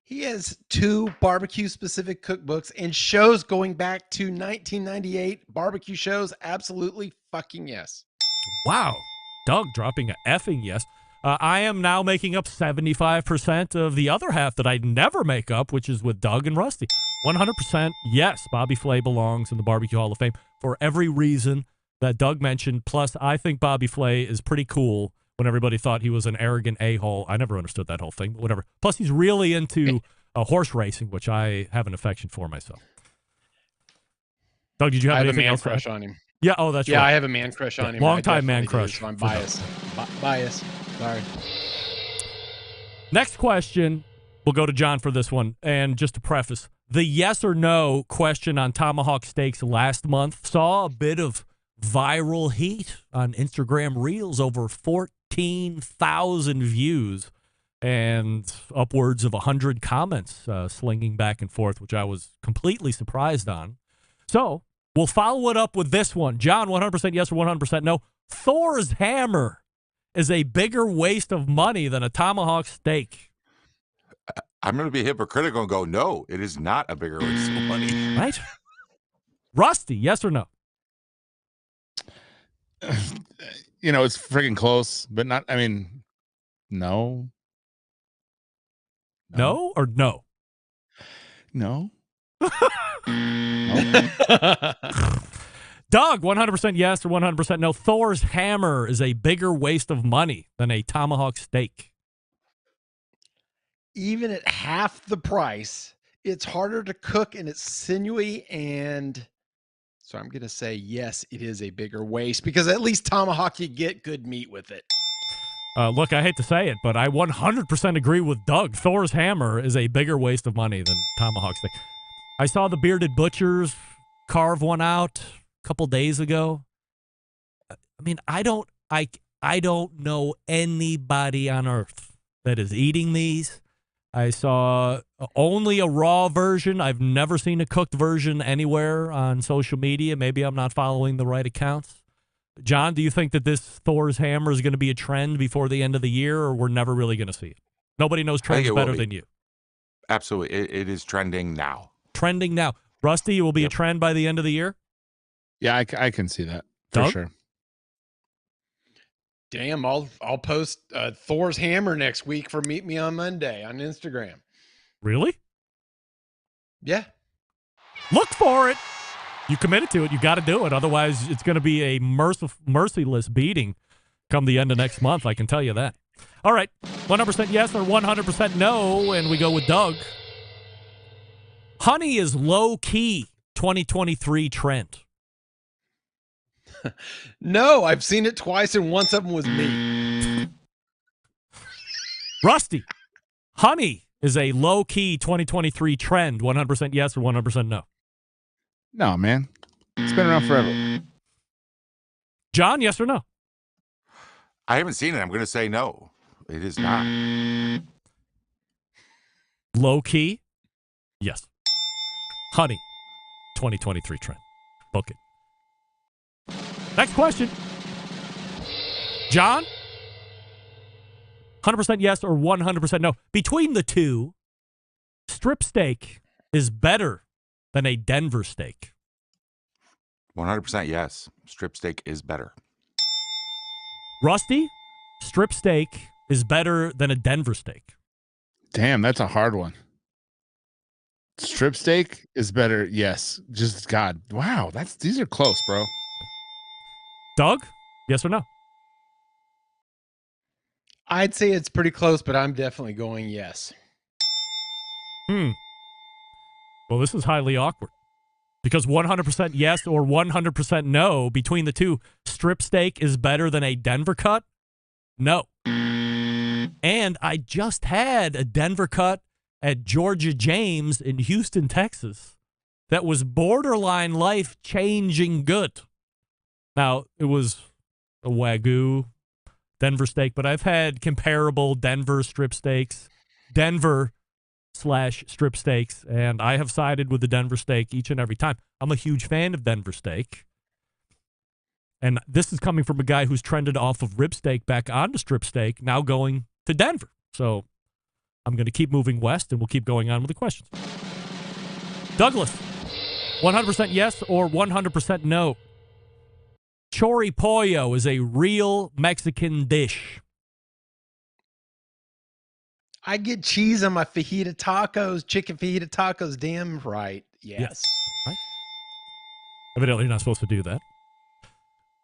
He has 2 barbecue-specific cookbooks and shows going back to 1998. Barbecue shows, absolutely fucking yes. Wow. Doug dropping a effing yes. I am now making up 75% of the other half that I'd never make up, which is with Doug and Rusty. 100% yes, Bobby Flay belongs in the Barbecue Hall of Fame for every reason that Doug mentioned. Plus, I think Bobby Flay is pretty cool when everybody thought he was an arrogant a-hole. I never understood that whole thing, but whatever. Plus, he's really into horse racing, which I have an affection for myself. Doug, did you have anything else? I have a man crush on him. Yeah, oh, that's right. Yeah, I have a man crush on him. Long-time man crush. So I'm biased. Biased. Sorry. Next question. We'll go to John for this one. And just to preface, the yes or no question on tomahawk steaks last month saw a bit of viral heat on Instagram Reels, over 14,000 views and upwards of 100 comments slinging back and forth, which I was completely surprised on. So we'll follow it up with this one. John, 100% yes or 100% no. Thor's hammer is a bigger waste of money than a tomahawk steak. I'm going to be hypocritical and go, no, it is not a bigger waste of money. Right? Rusty, yes or no? You know, it's freaking close, but not, I mean, no. No or no? No. Doug, 100% yes or 100% no. Thor's hammer is a bigger waste of money than a tomahawk steak. Even at half the price, it's harder to cook and it's sinewy, and so I'm going to say yes, it is a bigger waste because at least tomahawk, you get good meat with it. Look, I hate to say it, but I 100% agree with Doug. Thor's hammer is a bigger waste of money than tomahawk steak. I saw the Bearded Butchers carve one out a couple days ago. I mean, I don't know anybody on earth that is eating these. I saw only a raw version. I've never seen a cooked version anywhere on social media. Maybe I'm not following the right accounts. John, do you think that this Thor's hammer is going to be a trend before the end of the year, or we're never really going to see it? Nobody knows trends better than you. Absolutely. It is trending now. Trending now. Rusty, it will be a trend by the end of the year? Yeah, I can see that for Doug? sure. Damn, I'll post Thor's hammer next week for Meet Me on Monday on Instagram. Really? Yeah. Look for it. You committed to it. You got to do it. Otherwise, it's going to be a merciless beating come the end of next month. I can tell you that. All right. 100% yes or 100% no. And we go with Doug. Honey is low-key 2023 trend. No, I've seen it twice, and once of them was me. Rusty, honey is a low-key 2023 trend. 100% yes or 100% no? No, man. It's been around forever. John, yes or no? I haven't seen it. I'm going to say no. It is not. Low-key? Yes. Honey, 2023 trend. Book it. Next question. John? 100% yes or 100% no? Between the two, strip steak is better than a Denver steak. 100% yes. Strip steak is better. Rusty, strip steak is better than a Denver steak. Damn, that's a hard one. Strip steak is better. Yes. Just God. Wow. These are close, bro. Doug, yes or no? I'd say it's pretty close, but I'm definitely going yes. Well, this is highly awkward because 100% yes or 100% no between the two, strip steak is better than a Denver cut? No. And I just had a Denver cut at Georgia James in Houston, Texas that was borderline life-changing good. Now, it was a Wagyu Denver steak, but I've had comparable Denver strip steaks, Denver/strip steaks, and I have sided with the Denver steak each and every time. I'm a huge fan of Denver steak. And this is coming from a guy who's trended off of rib steak back onto strip steak, now going to Denver. So I'm going to keep moving west, and we'll keep going on with the questions. Douglas, 100% yes or 100% no? Chori pollo is a real Mexican dish. I get cheese on my fajita tacos, chicken fajita tacos. Damn right. Yes. Right. Evidently, you're not supposed to do that.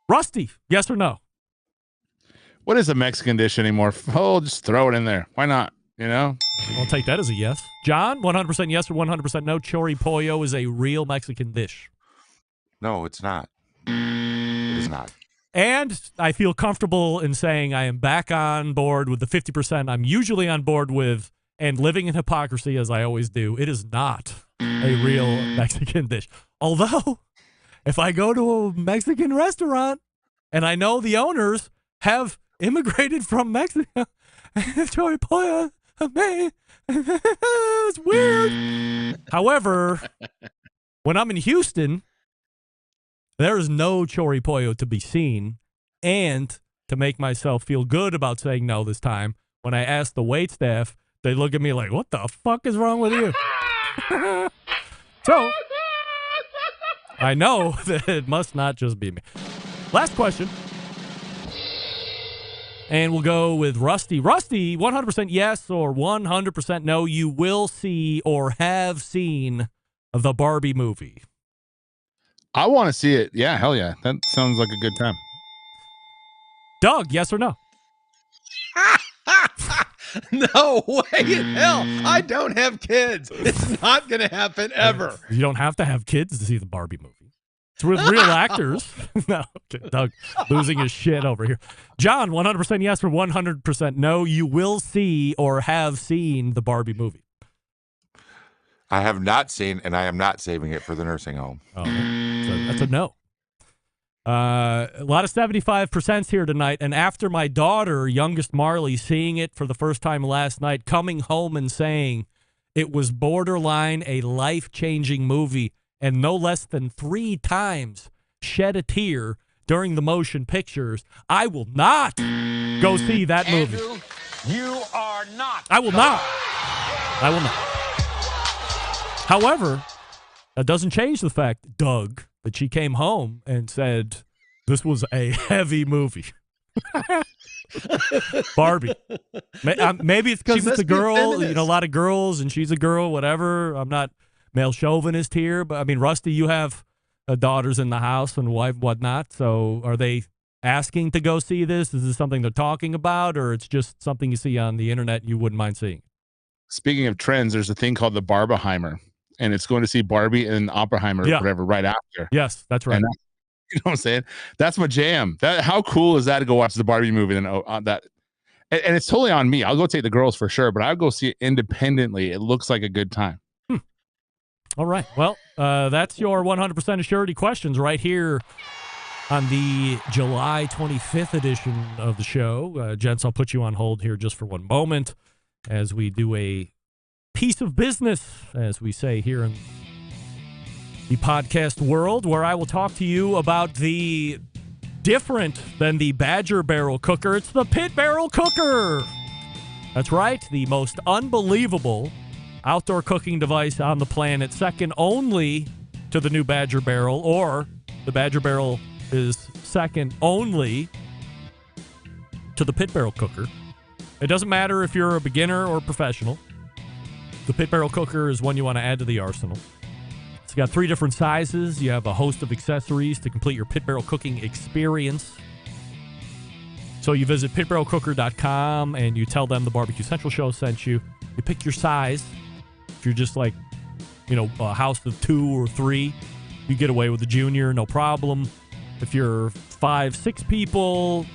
Rusty, yes or no? What is a Mexican dish anymore? Oh, just throw it in there. Why not? You know? I'll take that as a yes. John, 100% yes or 100% no? Chori pollo is a real Mexican dish. No, it's not. It is not. And I feel comfortable in saying I am back on board with the 50% I'm usually on board with, and living in hypocrisy as I always do. It is not a real Mexican dish. Although, if I go to a Mexican restaurant and I know the owners have immigrated from Mexico, Chori pollo, man, it's weird. However, when I'm in Houston, there is no chori pollo to be seen, and to make myself feel good about saying no this time, when I ask the waitstaff, they look at me like, what the fuck is wrong with you? So, I know that it must not just be me. Last question. And we'll go with Rusty. Rusty, 100% yes or 100% no, you will see or have seen the Barbie movie. I want to see it. Yeah, hell yeah. That sounds like a good time. Doug, yes or no? No way in hell. I don't have kids. It's not going to happen ever. You don't have to have kids to see the Barbie movie. It's with real actors. No, okay, Doug losing his shit over here. John, 100% yes or 100% no, you will see or have seen the Barbie movie. I have not seen, and I am not saving it for the nursing home. Oh, so that's a no. A lot of 75% here tonight, and after my daughter, youngest Marley, seeing it for the first time last night, coming home and saying it was borderline a life-changing movie, and no less than 3 times shed a tear during the motion pictures, I will not go see that movie. Andrew, you are not. I will not. I will not. However, that doesn't change the fact, Doug, that she came home and said this was a heavy movie. Barbie. Maybe it's because She it's a must be a girl, feminist. a lot of girls, and she's a girl, whatever. I'm not male chauvinist here, but I mean, Rusty, you have daughters in the house and wife, whatnot. So are they asking to go see this? Is this something they're talking about, or it's just something you see on the internet and you wouldn't mind seeing? Speaking of trends, there's a thing called the Barbenheimer, and it's going to see Barbie and Oppenheimer Yeah. or whatever right after. Yes, that's right. And you know what I'm saying? That's my jam. How cool is that to go watch the Barbie movie and that? And it's totally on me. I'll go take the girls for sure, but I'll go see it independently. It looks like a good time. All right. Well, that's your 100% assurity questions right here on the July 25th edition of the show. Gents, I'll put you on hold here just for one moment as we do a piece of business, as we say here in the podcast world, where I will talk to you about the different than the Badger barrel cooker. It's the Pit Barrel Cooker. That's right. The most unbelievable outdoor cooking device on the planet, second only to the new Badger barrel, or the Badger barrel is second only to the Pit Barrel Cooker. It doesn't matter if you're a beginner or professional. The Pit Barrel Cooker is one you want to add to the arsenal. It's got 3 different sizes. You have a host of accessories to complete your pit barrel cooking experience. So you visit pitbarrelcooker.com and you tell them the Barbecue Central show sent you. You pick your size. If you're just like, a house of 2 or 3, you get away with the junior, no problem. If you're 5, 6 people,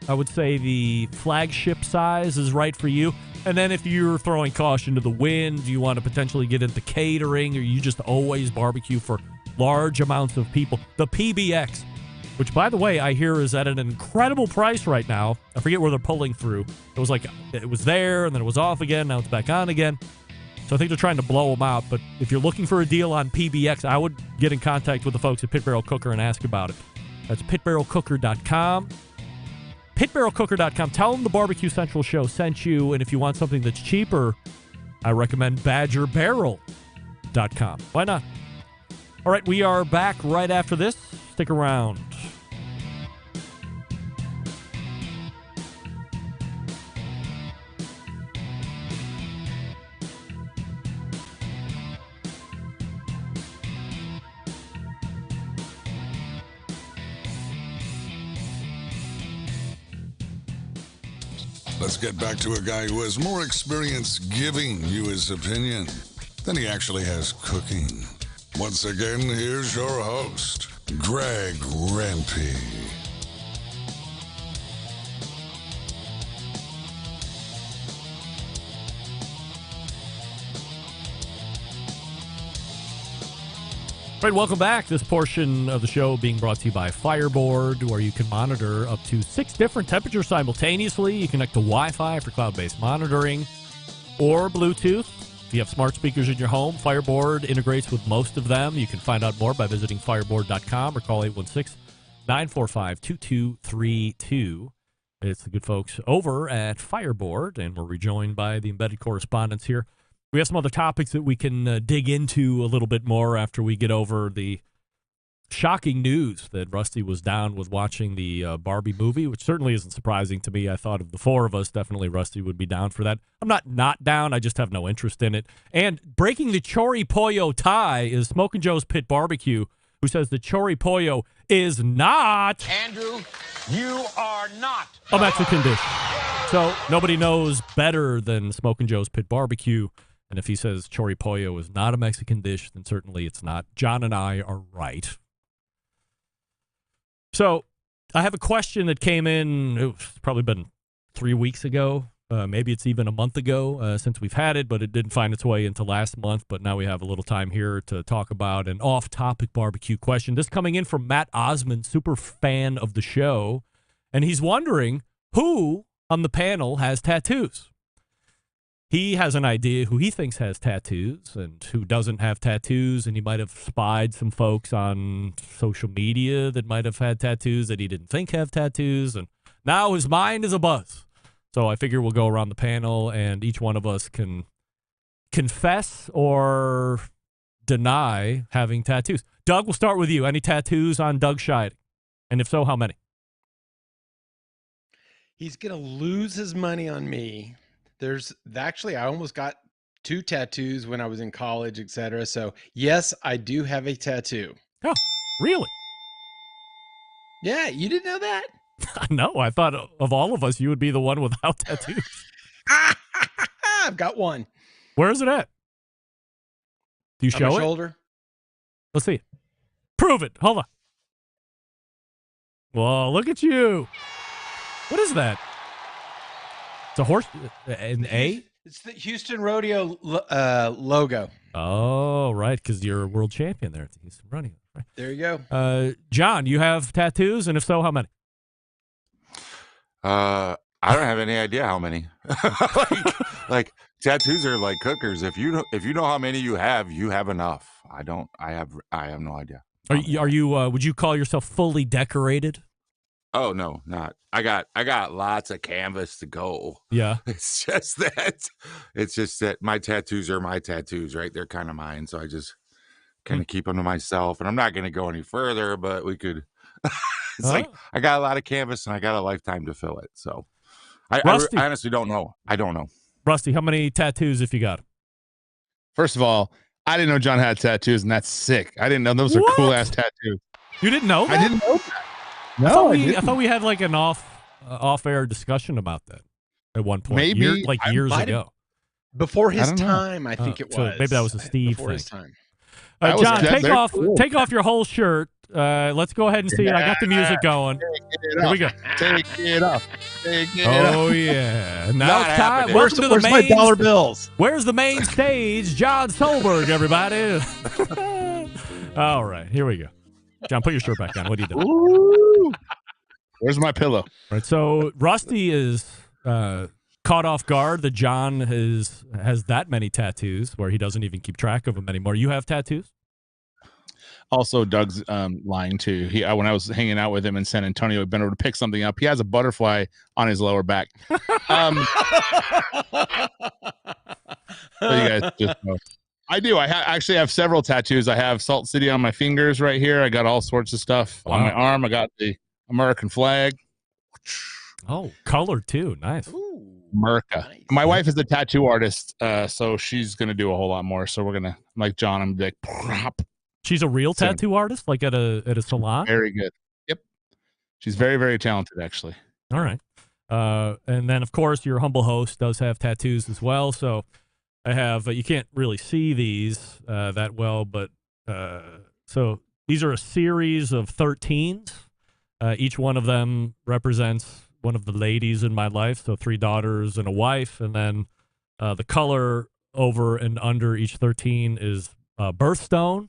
I would say the flagship size is right for you. And then if you're throwing caution to the wind, you want to potentially get into catering, or you just always barbecue for large amounts of people, the PBX, which, by the way, I hear is at an incredible price right now. I forget where they're pulling through. It was there, and then it was off again. Now it's back on again. So I think they're trying to blow them out. But if you're looking for a deal on PBX, I would get in contact with the folks at Pit Barrel Cooker and ask about it. That's pitbarrelcooker.com. pitbarrelcooker.com. Tell them the Barbecue Central show sent you, and if you want something that's cheaper, I recommend badgerbarrel.com. Why not? All right, we are back right after this. Stick around. Let's get back to a guy who has more experience giving you his opinion than he actually has cooking. Once again, here's your host, Greg Rempe. All right, welcome back. This portion of the show being brought to you by Fireboard, where you can monitor up to 6 different temperatures simultaneously. You connect to Wi-Fi for cloud-based monitoring or Bluetooth. If you have smart speakers in your home, Fireboard integrates with most of them. You can find out more by visiting fireboard.com or call 816-945-2232. It's the good folks over at Fireboard, and we're rejoined by the embedded correspondents here. We have some other topics that we can dig into a little bit more after we get over the shocking news that Rusty was down with watching the Barbie movie, which certainly isn't surprising to me. I thought of the 4 of us, definitely Rusty would be down for that. I'm not down. I just have no interest in it. And breaking the Chori Pollo tie is Smokin' Joe's Pit Barbecue, who says the Chori Pollo is not... Andrew, you are not a Mexican dish. So nobody knows better than Smokin' Joe's Pit Barbecue. And if he says Chori Pollo is not a Mexican dish, then certainly it's not. John and I are right. So I have a question that came in, it's probably been 3 weeks ago. Maybe it's even a month ago since we've had it, but it didn't find its way into last month. But now we have a little time here to talk about an off-topic barbecue question. This coming in from Matt Osmond, super fan of the show. And he's wondering who on the panel has tattoos. He has an idea who he thinks has tattoos and who doesn't have tattoos, and he might have spied some folks on social media that might have had tattoos that he didn't think have tattoos, and now his mind is abuzz. So I figure we'll go around the panel, and each one of us can confess or deny having tattoos. Doug, we'll start with you. Any tattoos on Doug Scheiding? And if so, how many? He's going to lose his money on me. I almost got 2 tattoos when I was in college, etc. So, yes, I do have a tattoo. Oh, really? Yeah, you didn't know that? No, I thought of all of us, you would be the one without tattoos. I've got one. Where is it at? Do you On show my it? shoulder. Let's see it. Prove it. Hold on. Whoa, look at you. What is that? It's a horse. An A? It's the Houston Rodeo logo. Oh, right, because you're a world champion there at the Houston Rodeo. Right. There you go. John, you have tattoos, and if so, how many? I don't have any idea how many. like tattoos are like cookers. If you know how many you have enough. I don't. I have no idea. Are you? Would you call yourself fully decorated? Oh no, not. I got lots of canvas to go. Yeah. It's just that my tattoos are my tattoos, right? They're kind of mine, so I just kind of keep them to myself. And I'm not going to go any further, but we could. It's like I got a lot of canvas and I got a lifetime to fill it. So I honestly don't know. I don't know. Rusty, how many tattoos if you got them? First of all, I didn't know John had tattoos, and that's sick. I didn't know those are cool ass tattoos. You didn't know that? I didn't know that. No, I thought we had like an off-air discussion about that at one point. Maybe years ago. Before his time, I think it was. So maybe that was a Steve before thing. his time. John, take off your whole shirt. Let's go ahead and see it. I got the music going. Here we go. Take it off. Take it Oh off. yeah. Now it's time. Where's my dollar bills? Where's the main stage? John Solberg, everybody. All right, here we go. John, put your shirt back on. What are you doing? Ooh. Where's my pillow? Right. So Rusty is caught off guard that John has that many tattoos where he doesn't even keep track of them anymore. You have tattoos? Also, Doug's lying too. When I was hanging out with him in San Antonio, he'd been able to pick something up. He has a butterfly on his lower back. So you guys just know. I do. I actually have several tattoos. I have Salt City on my fingers right here. I got all sorts of stuff on my arm. I got the American flag. Oh, colored too. Nice. America. Nice. My wife is a tattoo artist, so she's gonna do a whole lot more. So we're gonna, like John, I'm like, prop. She's a real tattoo artist, like at a salon. Very good. Yep. She's very, very talented, actually. All right. And then of course your humble host does have tattoos as well. So I have. You can't really see these that well, but so these are a series of 13s. Each one of them represents one of the ladies in my life. So 3 daughters and a wife, and then the color over and under each 13 is birthstone.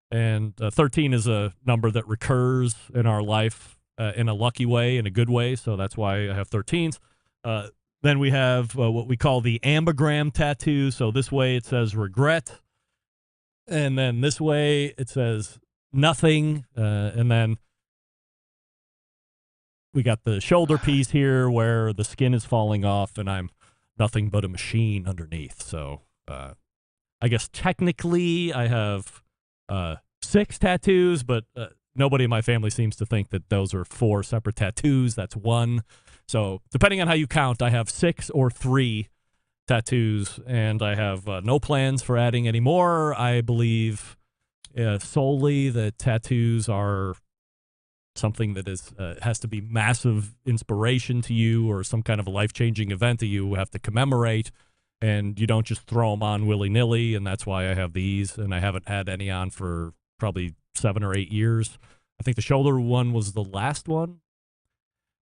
And 13 is a number that recurs in our life in a lucky way, in a good way. So that's why I have 13s. Then we have what we call the ambigram tattoo. So this way it says regret. And then this way it says nothing. And then we got the shoulder piece here where the skin is falling off and I'm nothing but a machine underneath. So I guess technically I have 6 tattoos, but nobody in my family seems to think that those are 4 separate tattoos. That's 1. So depending on how you count, I have 6 or 3 tattoos, and I have no plans for adding any more. I believe solely that tattoos are something that is has to be massive inspiration to you or some kind of a life-changing event that you have to commemorate, and you don't just throw them on willy-nilly, and that's why I have these, and I haven't had any on for probably 7 or 8 years. I think the shoulder one was the last one,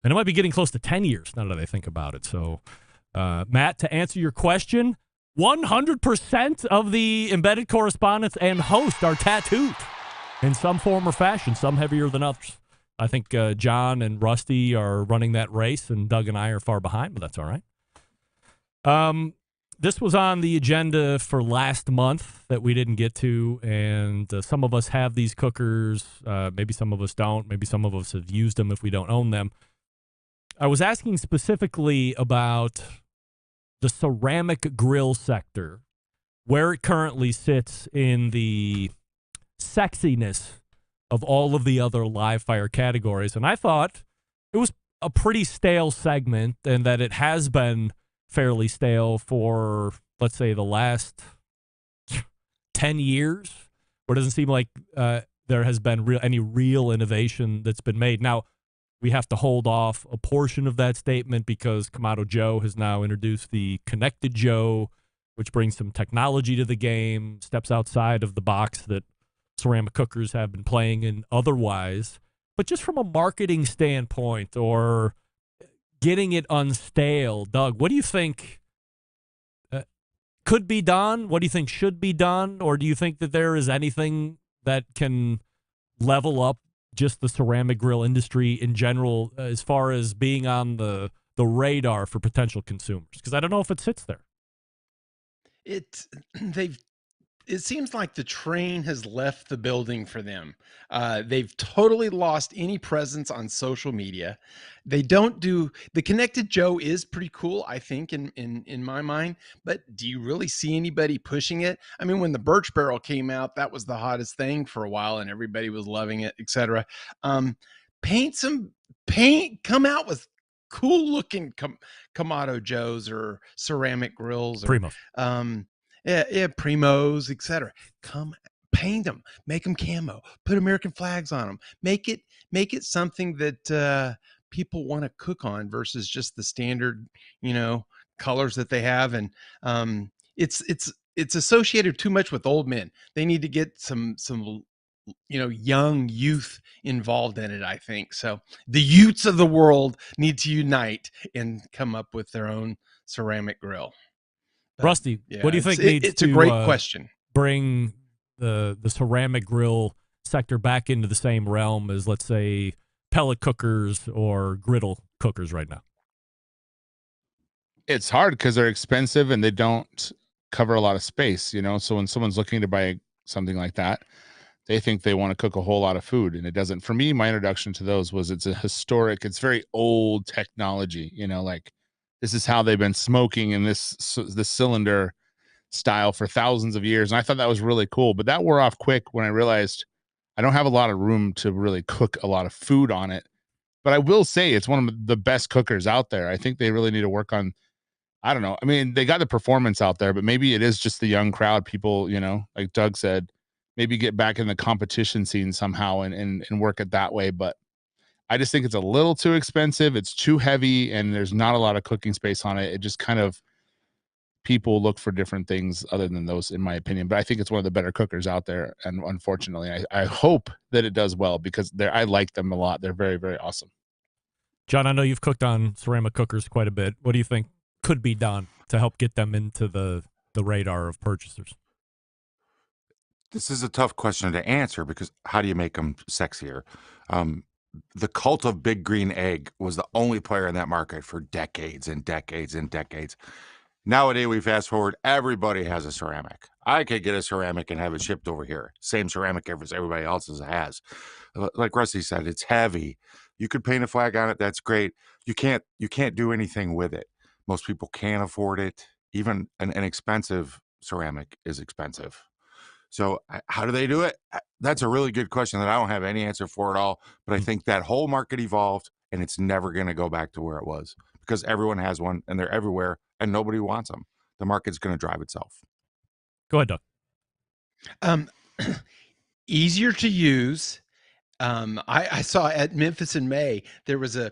and it might be getting close to 10 years now that I think about it. So, Matt, to answer your question, 100% of the embedded correspondents and hosts are tattooed in some form or fashion, some heavier than others. I think John and Rusty are running that race, and Doug and I are far behind, but that's all right. This was on the agenda for last month that we didn't get to, and some of us have these cookers. Maybe some of us don't. Maybe some of us have used them if we don't own them. I was asking specifically about the ceramic grill sector, where it currently sits in the sexiness of all of the other live fire categories. And I thought it was a pretty stale segment, and that it has been fairly stale for, let's say, the last 10 years, where it doesn't seem like there has been any real innovation that's been made. Now, we have to hold off a portion of that statement because Kamado Joe has now introduced the Connected Joe, which brings some technology to the game, steps outside of the box that ceramic cookers have been playing in otherwise. But just from a marketing standpoint or getting it unstale, Doug, what do you think could be done? What do you think should be done? Or do you think that there is anything that can level up just the ceramic grill industry in general as far as being on the radar for potential consumers? Because I don't know if it sits there. It seems like the train has left the building for them. They've totally lost any presence on social media. They don't do the Connected Joe is pretty cool, I think, in my mind. But do you really see anybody pushing it? I mean, when the Birch Barrel came out, that was the hottest thing for a while, and everybody was loving it, etc. Come out with cool looking Kamado Joes or ceramic grills or Primo. Primos, etc. Come paint them, make them camo, put American flags on them, make it something that people want to cook on versus just the standard, colors that they have. And it's associated too much with old men. They need to get some young youth involved in it, I think. So the youths of the world need to unite and come up with their own ceramic grill. Rusty, what do you think it's a great question. Bring the ceramic grill sector back into the same realm as, let's say, pellet cookers or griddle cookers right now? It's hard because they're expensive and they don't cover a lot of space, So when someone's looking to buy something like that, they think they want to cook a whole lot of food, and it doesn't. For me, my introduction to those was it's very old technology, like this is how they've been smoking in this cylinder style for thousands of years. And I thought that was really cool, but that wore off quick when I realized I don't have a lot of room to really cook a lot of food on it. But I will say it's one of the best cookers out there. I think they really need to work on, I don't know. I mean, they got the performance out there, but maybe it is just the young crowd. People, like Doug said, maybe get back in the competition scene somehow and work it that way. But I just think it's a little too expensive. It's too heavy, and there's not a lot of cooking space on it. It just kind of, people look for different things other than those, in my opinion. But I think it's one of the better cookers out there. And unfortunately, I hope that it does well because I like them a lot. They're very, very awesome. John, I know you've cooked on ceramic cookers quite a bit. What do you think could be done to help get them into the radar of purchasers? This is a tough question to answer because how do you make them sexier? The cult of Big Green Egg was the only player in that market for decades and decades and decades. Nowadays, we fast forward, everybody has a ceramic. I could get a ceramic and have it shipped over here. Same ceramic as everybody else's has. Like Rusty said, it's heavy. You could paint a flag on it. That's great. You can't do anything with it. Most people can't afford it. Even an expensive ceramic is expensive. So how do they do it? That's a really good question that I don't have any answer for at all. But I think that whole market evolved, and it's never going to go back to where it was because everyone has one, and they're everywhere, and nobody wants them. The market's going to drive itself. Go ahead, Doug. Easier to use. I saw at Memphis in May, there was a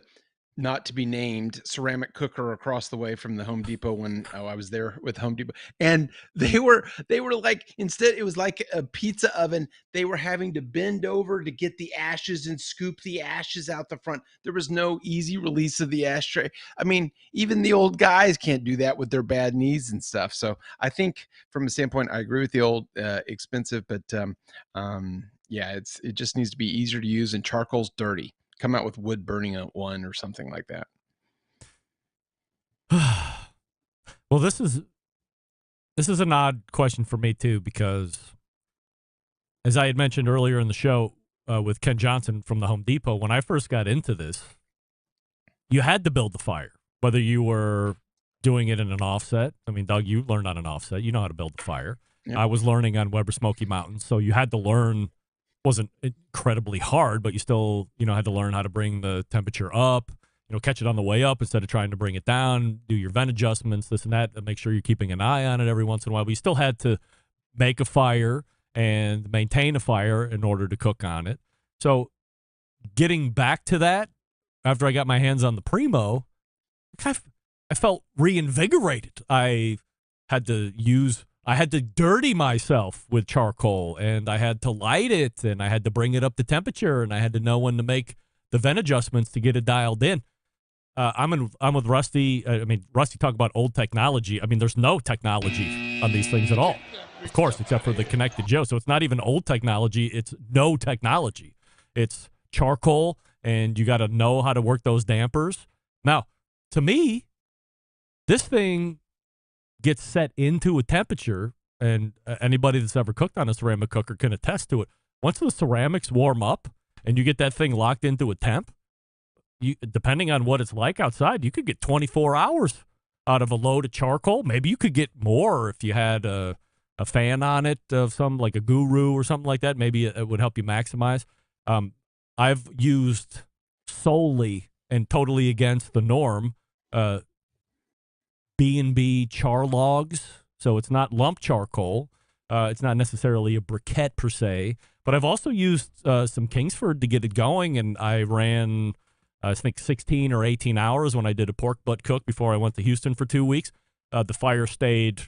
not to be named ceramic cooker across the way from the Home Depot when I was there with Home Depot. And they were like, instead it was like a pizza oven. They were having to bend over to get the ashes and scoop the ashes out the front. There was no easy release of the ashtray. I mean, even the old guys can't do that with their bad knees and stuff. So I think from a standpoint, I agree with the old expensive, but yeah, it just needs to be easier to use, and charcoal's dirty. Come out with wood burning one or something like that. Well, this is an odd question for me too, because as I had mentioned earlier in the show with Ken Johnson from the Home Depot, when I first got into this, you had to build the fire, whether you were doing it in an offset. I mean, Doug, you learned on an offset. You know how to build the fire. Yep. I was learning on Weber Smoky Mountains, so you had to learn. Wasn't incredibly hard, but you still, had to learn how to bring the temperature up, catch it on the way up instead of trying to bring it down, do your vent adjustments, this and that, and make sure you're keeping an eye on it every once in a while. But you still had to make a fire and maintain a fire in order to cook on it. So getting back to that, after I got my hands on the Primo, I felt reinvigorated. I had to dirty myself with charcoal, and I had to light it, and I had to bring it up to temperature, and I had to know when to make the vent adjustments to get it dialed in. I'm with Rusty. Rusty talked about old technology. There's no technology on these things at all, of course, except for the Connected Joe. So it's not even old technology. It's no technology. It's charcoal, and you got to know how to work those dampers. Now, to me, this thing gets set into a temperature, and anybody that's ever cooked on a ceramic cooker can attest to it. Once the ceramics warm up and you get that thing locked into a temp, depending on what it's like outside, you could get 24 hours out of a load of charcoal. Maybe you could get more if you had a fan on it of some, like a Guru or something like that. Maybe it would help you maximize. I've used solely and totally against the norm B&B char logs. So it's not lump charcoal. It's not necessarily a briquette per se, but I've also used some Kingsford to get it going, and I ran, I think, 16 or 18 hours when I did a pork butt cook before I went to Houston for 2 weeks. The fire stayed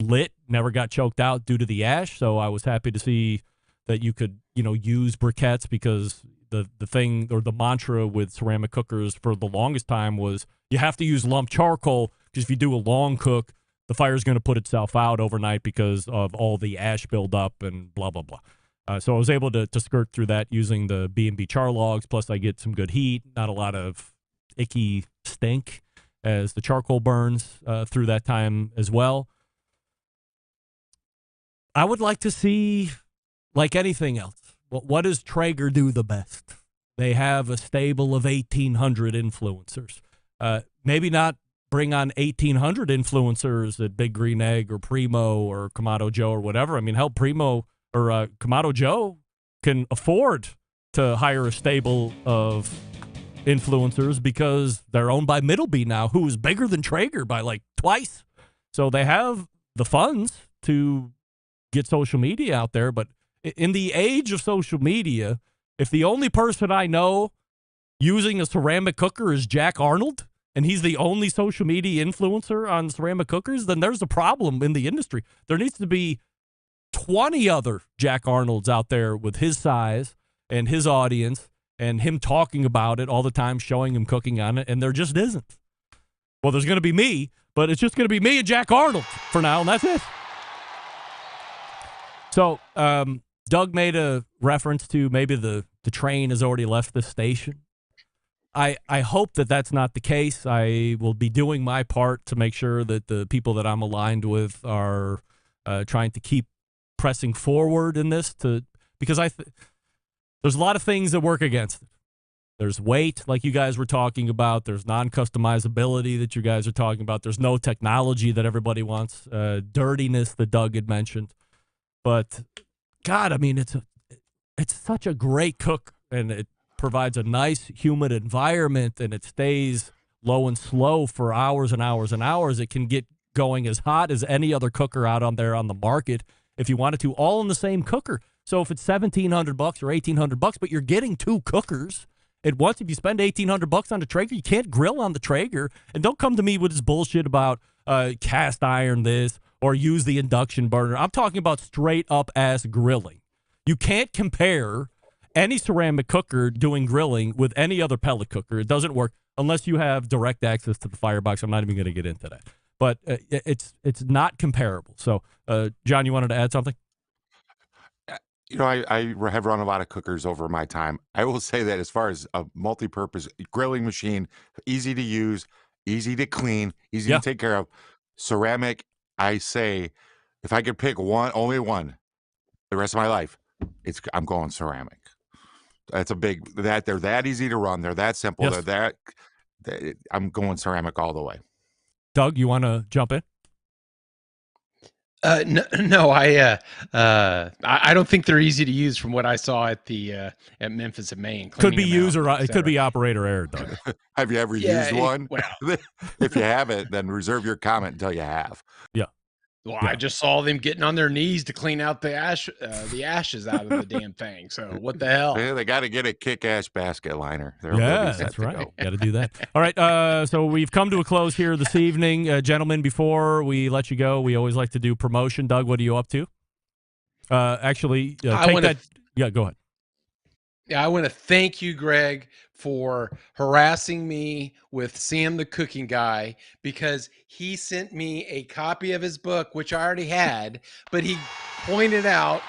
lit, never got choked out due to the ash, so I was happy to see that you could, use briquettes, because the thing, or the mantra with ceramic cookers for the longest time was you have to use lump charcoal, because if you do a long cook, the fire's going to put itself out overnight because of all the ash buildup and blah, blah, blah. So I was able to skirt through that using the B&B char logs, plus I get some good heat, not a lot of icky stink as the charcoal burns through that time as well. I would like to see, like anything else, what does Traeger do the best? They have a stable of 1,800 influencers. Maybe not bring on 1,800 influencers at Big Green Egg or Primo or Kamado Joe or whatever. Hell, Primo or Kamado Joe can afford to hire a stable of influencers because they're owned by Middleby now, who is bigger than Traeger by like twice. So they have the funds to get social media out there. But in the age of social media, if the only person I know using a ceramic cooker is Jack Arnold, and he's the only social media influencer on ceramic cookers, then there's a problem in the industry. There needs to be 20 other Jack Arnolds out there with his size and his audience and him talking about it all the time, showing him cooking on it, and there just isn't. Well, there's going to be me, but it's just going to be me and Jack Arnold for now, and that's it. So Doug made a reference to maybe the train has already left the station. I hope that that's not the case. I will be doing my part to make sure that the people that I'm aligned with are trying to keep pressing forward in this, because there's a lot of things that work against it. There's weight, like you guys were talking about. There's non-customizability that you guys are talking about. There's no technology that everybody wants. Dirtiness that Doug had mentioned. But God, it's such a great cook, and it provides a nice, humid environment, and it stays low and slow for hours and hours and hours. It can get going as hot as any other cooker out on there on the market if you wanted to, all in the same cooker. So if it's $1,700 or $1,800, but you're getting two cookers at once, if you spend $1,800 on the Traeger, you can't grill on the Traeger. And don't come to me with this bullshit about cast iron this or use the induction burner. I'm talking about straight up ass grilling. You can't compare any ceramic cooker doing grilling with any other pellet cooker. It doesn't work unless you have direct access to the firebox. I'm not even going to get into that. But it's not comparable. So, John, you wanted to add something? I have run a lot of cookers over my time. I will say that as far as a multi-purpose grilling machine, easy to use, easy to clean, easy to take care of. Ceramic, I say, if I could pick only one, the rest of my life, I'm going ceramic. That's they're that easy to run. They're that simple. Yes. I'm going ceramic all the way. Doug, you want to jump in? No, I don't think they're easy to use from what I saw at at Memphis and Maine. Could be user, it could be operator error, Doug. Have you ever used one? Well, if you haven't, then reserve your comment until you have. Yeah. Well, I just saw them getting on their knees to clean out the ashes out of the damn thing. So what the hell? Yeah, they got to get a kick-ass basket liner. That's right. Got to do that. All right. So we've come to a close here this evening, gentlemen. Before we let you go, we always like to do promotion. Doug, what are you up to? Actually, take that. Yeah, go ahead. Yeah, I want to thank you, Greg, for harassing me with Sam the Cooking Guy, because he sent me a copy of his book, which I already had, but he pointed out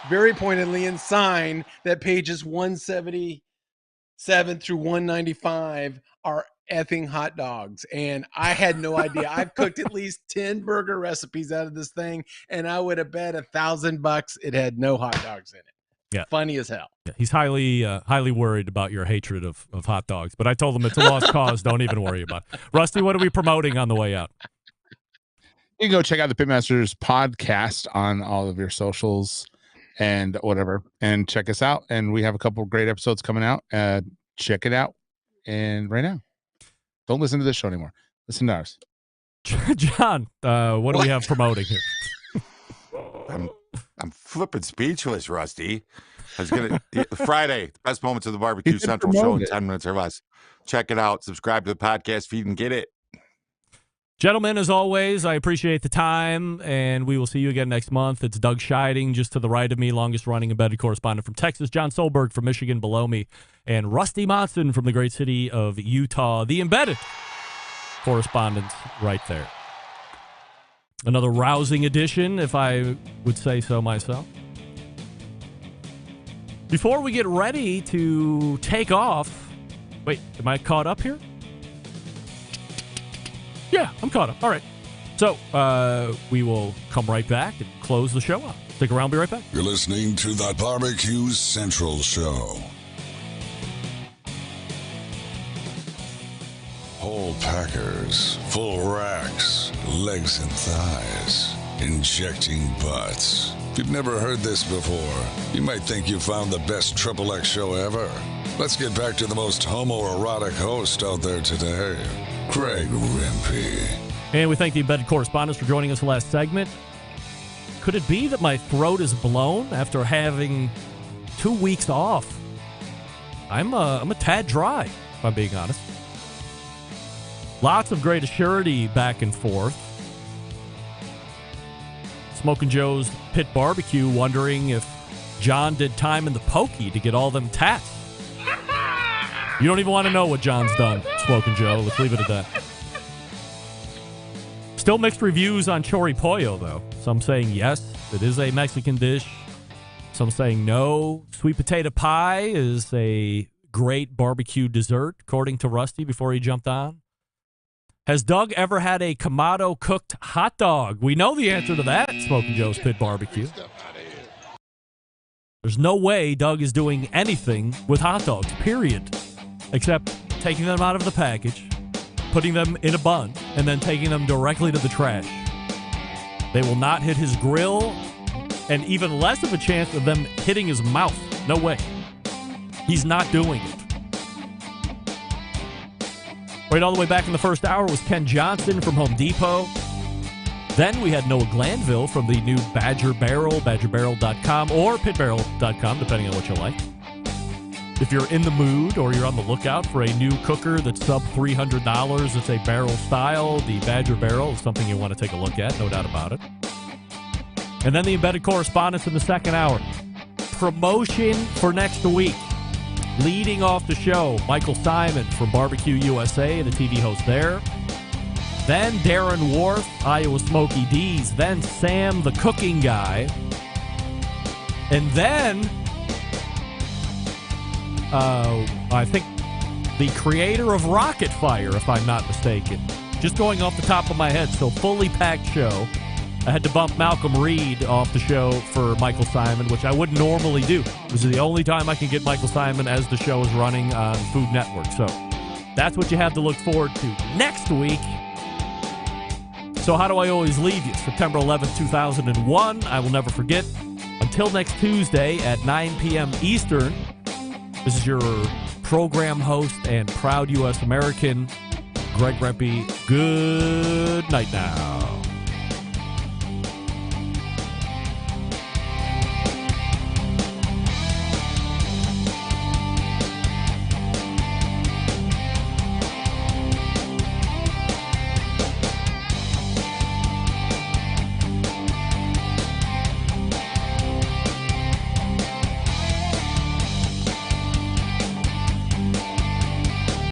very pointedly and signed that pages 177 through 195 are effing hot dogs. And I had no idea. I've cooked at least 10 burger recipes out of this thing, and I would have bet $1,000 it had no hot dogs in it. Yeah. Funny as hell. Yeah, he's highly worried about your hatred of hot dogs, but I told him it's a lost cause. Don't even worry about it. Rusty, what are we promoting on the way out? You can go check out the Pitmasters podcast on all of your socials and whatever, and check us out. And we have a couple of great episodes coming out. Check it out. And right now, don't listen to this show anymore. Listen to ours. John, what do we have promoting here? I'm flipping speechless, Rusty. I was gonna Friday, best moments of the Barbecue Central show in 10 minutes or less. Check it out. Subscribe to the podcast feed and get it. Gentlemen, as always, I appreciate the time, and we will see you again next month. It's Doug Scheiding just to the right of me, longest-running embedded correspondent from Texas, John Solberg from Michigan below me, and Rusty Monson from the great city of Utah, the embedded correspondents right there. Another rousing edition, if I would say so myself. Before we get ready to take off, wait, am I caught up here? Yeah, I'm caught up. All right. So we will come right back and close the show up. Stick around, be right back. You're listening to the Barbecue Central Show. Whole packers, full racks, legs and thighs, injecting butts. If you've never heard this before, you might think you found the best XXX show ever. Let's get back to the most homoerotic host out there today, Greg Rempe. And we thank the embedded correspondents for joining us last segment. Could it be that my throat is blown after having 2 weeks off? I'm a tad dry, if I'm being honest. Lots of great assurity back and forth. Smoking Joe's Pit Barbecue wondering if John did time in the pokey to get all them tats. You don't even want to know what John's done, Smoking Joe. Let's leave it at that. Still mixed reviews on Chori Pollo, though. Some saying yes, it is a Mexican dish. Some saying no. Sweet potato pie is a great barbecue dessert, according to Rusty before he jumped on. Has Doug ever had a Kamado cooked hot dog? We know the answer to that, Smoking Joe's Pit Barbecue. There's no way Doug is doing anything with hot dogs, period, except taking them out of the package, putting them in a bun, and then taking them directly to the trash. They will not hit his grill, and even less of a chance of them hitting his mouth. No way. He's not doing it. Right all the way back in the first hour was Ken Johnson from Home Depot. Then we had Noah Glanville from the new Badger Barrel, badgerbarrel.com or pitbarrel.com, depending on what you like. If you're in the mood or you're on the lookout for a new cooker that's sub $300, it's a barrel style, the Badger Barrel is something you want to take a look at, no doubt about it. And then the embedded correspondence in the second hour. Promotion for next week. Leading off the show, Michael Simon from Barbecue USA, the TV host there. Then Darren Wharf, Iowa Smoky D's. Then Sam, the cooking guy. And then, I think the creator of Rocket Fire, if I'm not mistaken. Just going off the top of my head, so fully packed show. I had to bump Malcolm Reed off the show for Michael Simon, which I wouldn't normally do. This is the only time I can get Michael Simon as the show is running on Food Network. So that's what you have to look forward to next week. So how do I always leave you? September 11th, 2001. I will never forget. Until next Tuesday at 9 p.m. Eastern, this is your program host and proud U.S. American, Greg Rempe. Good night now.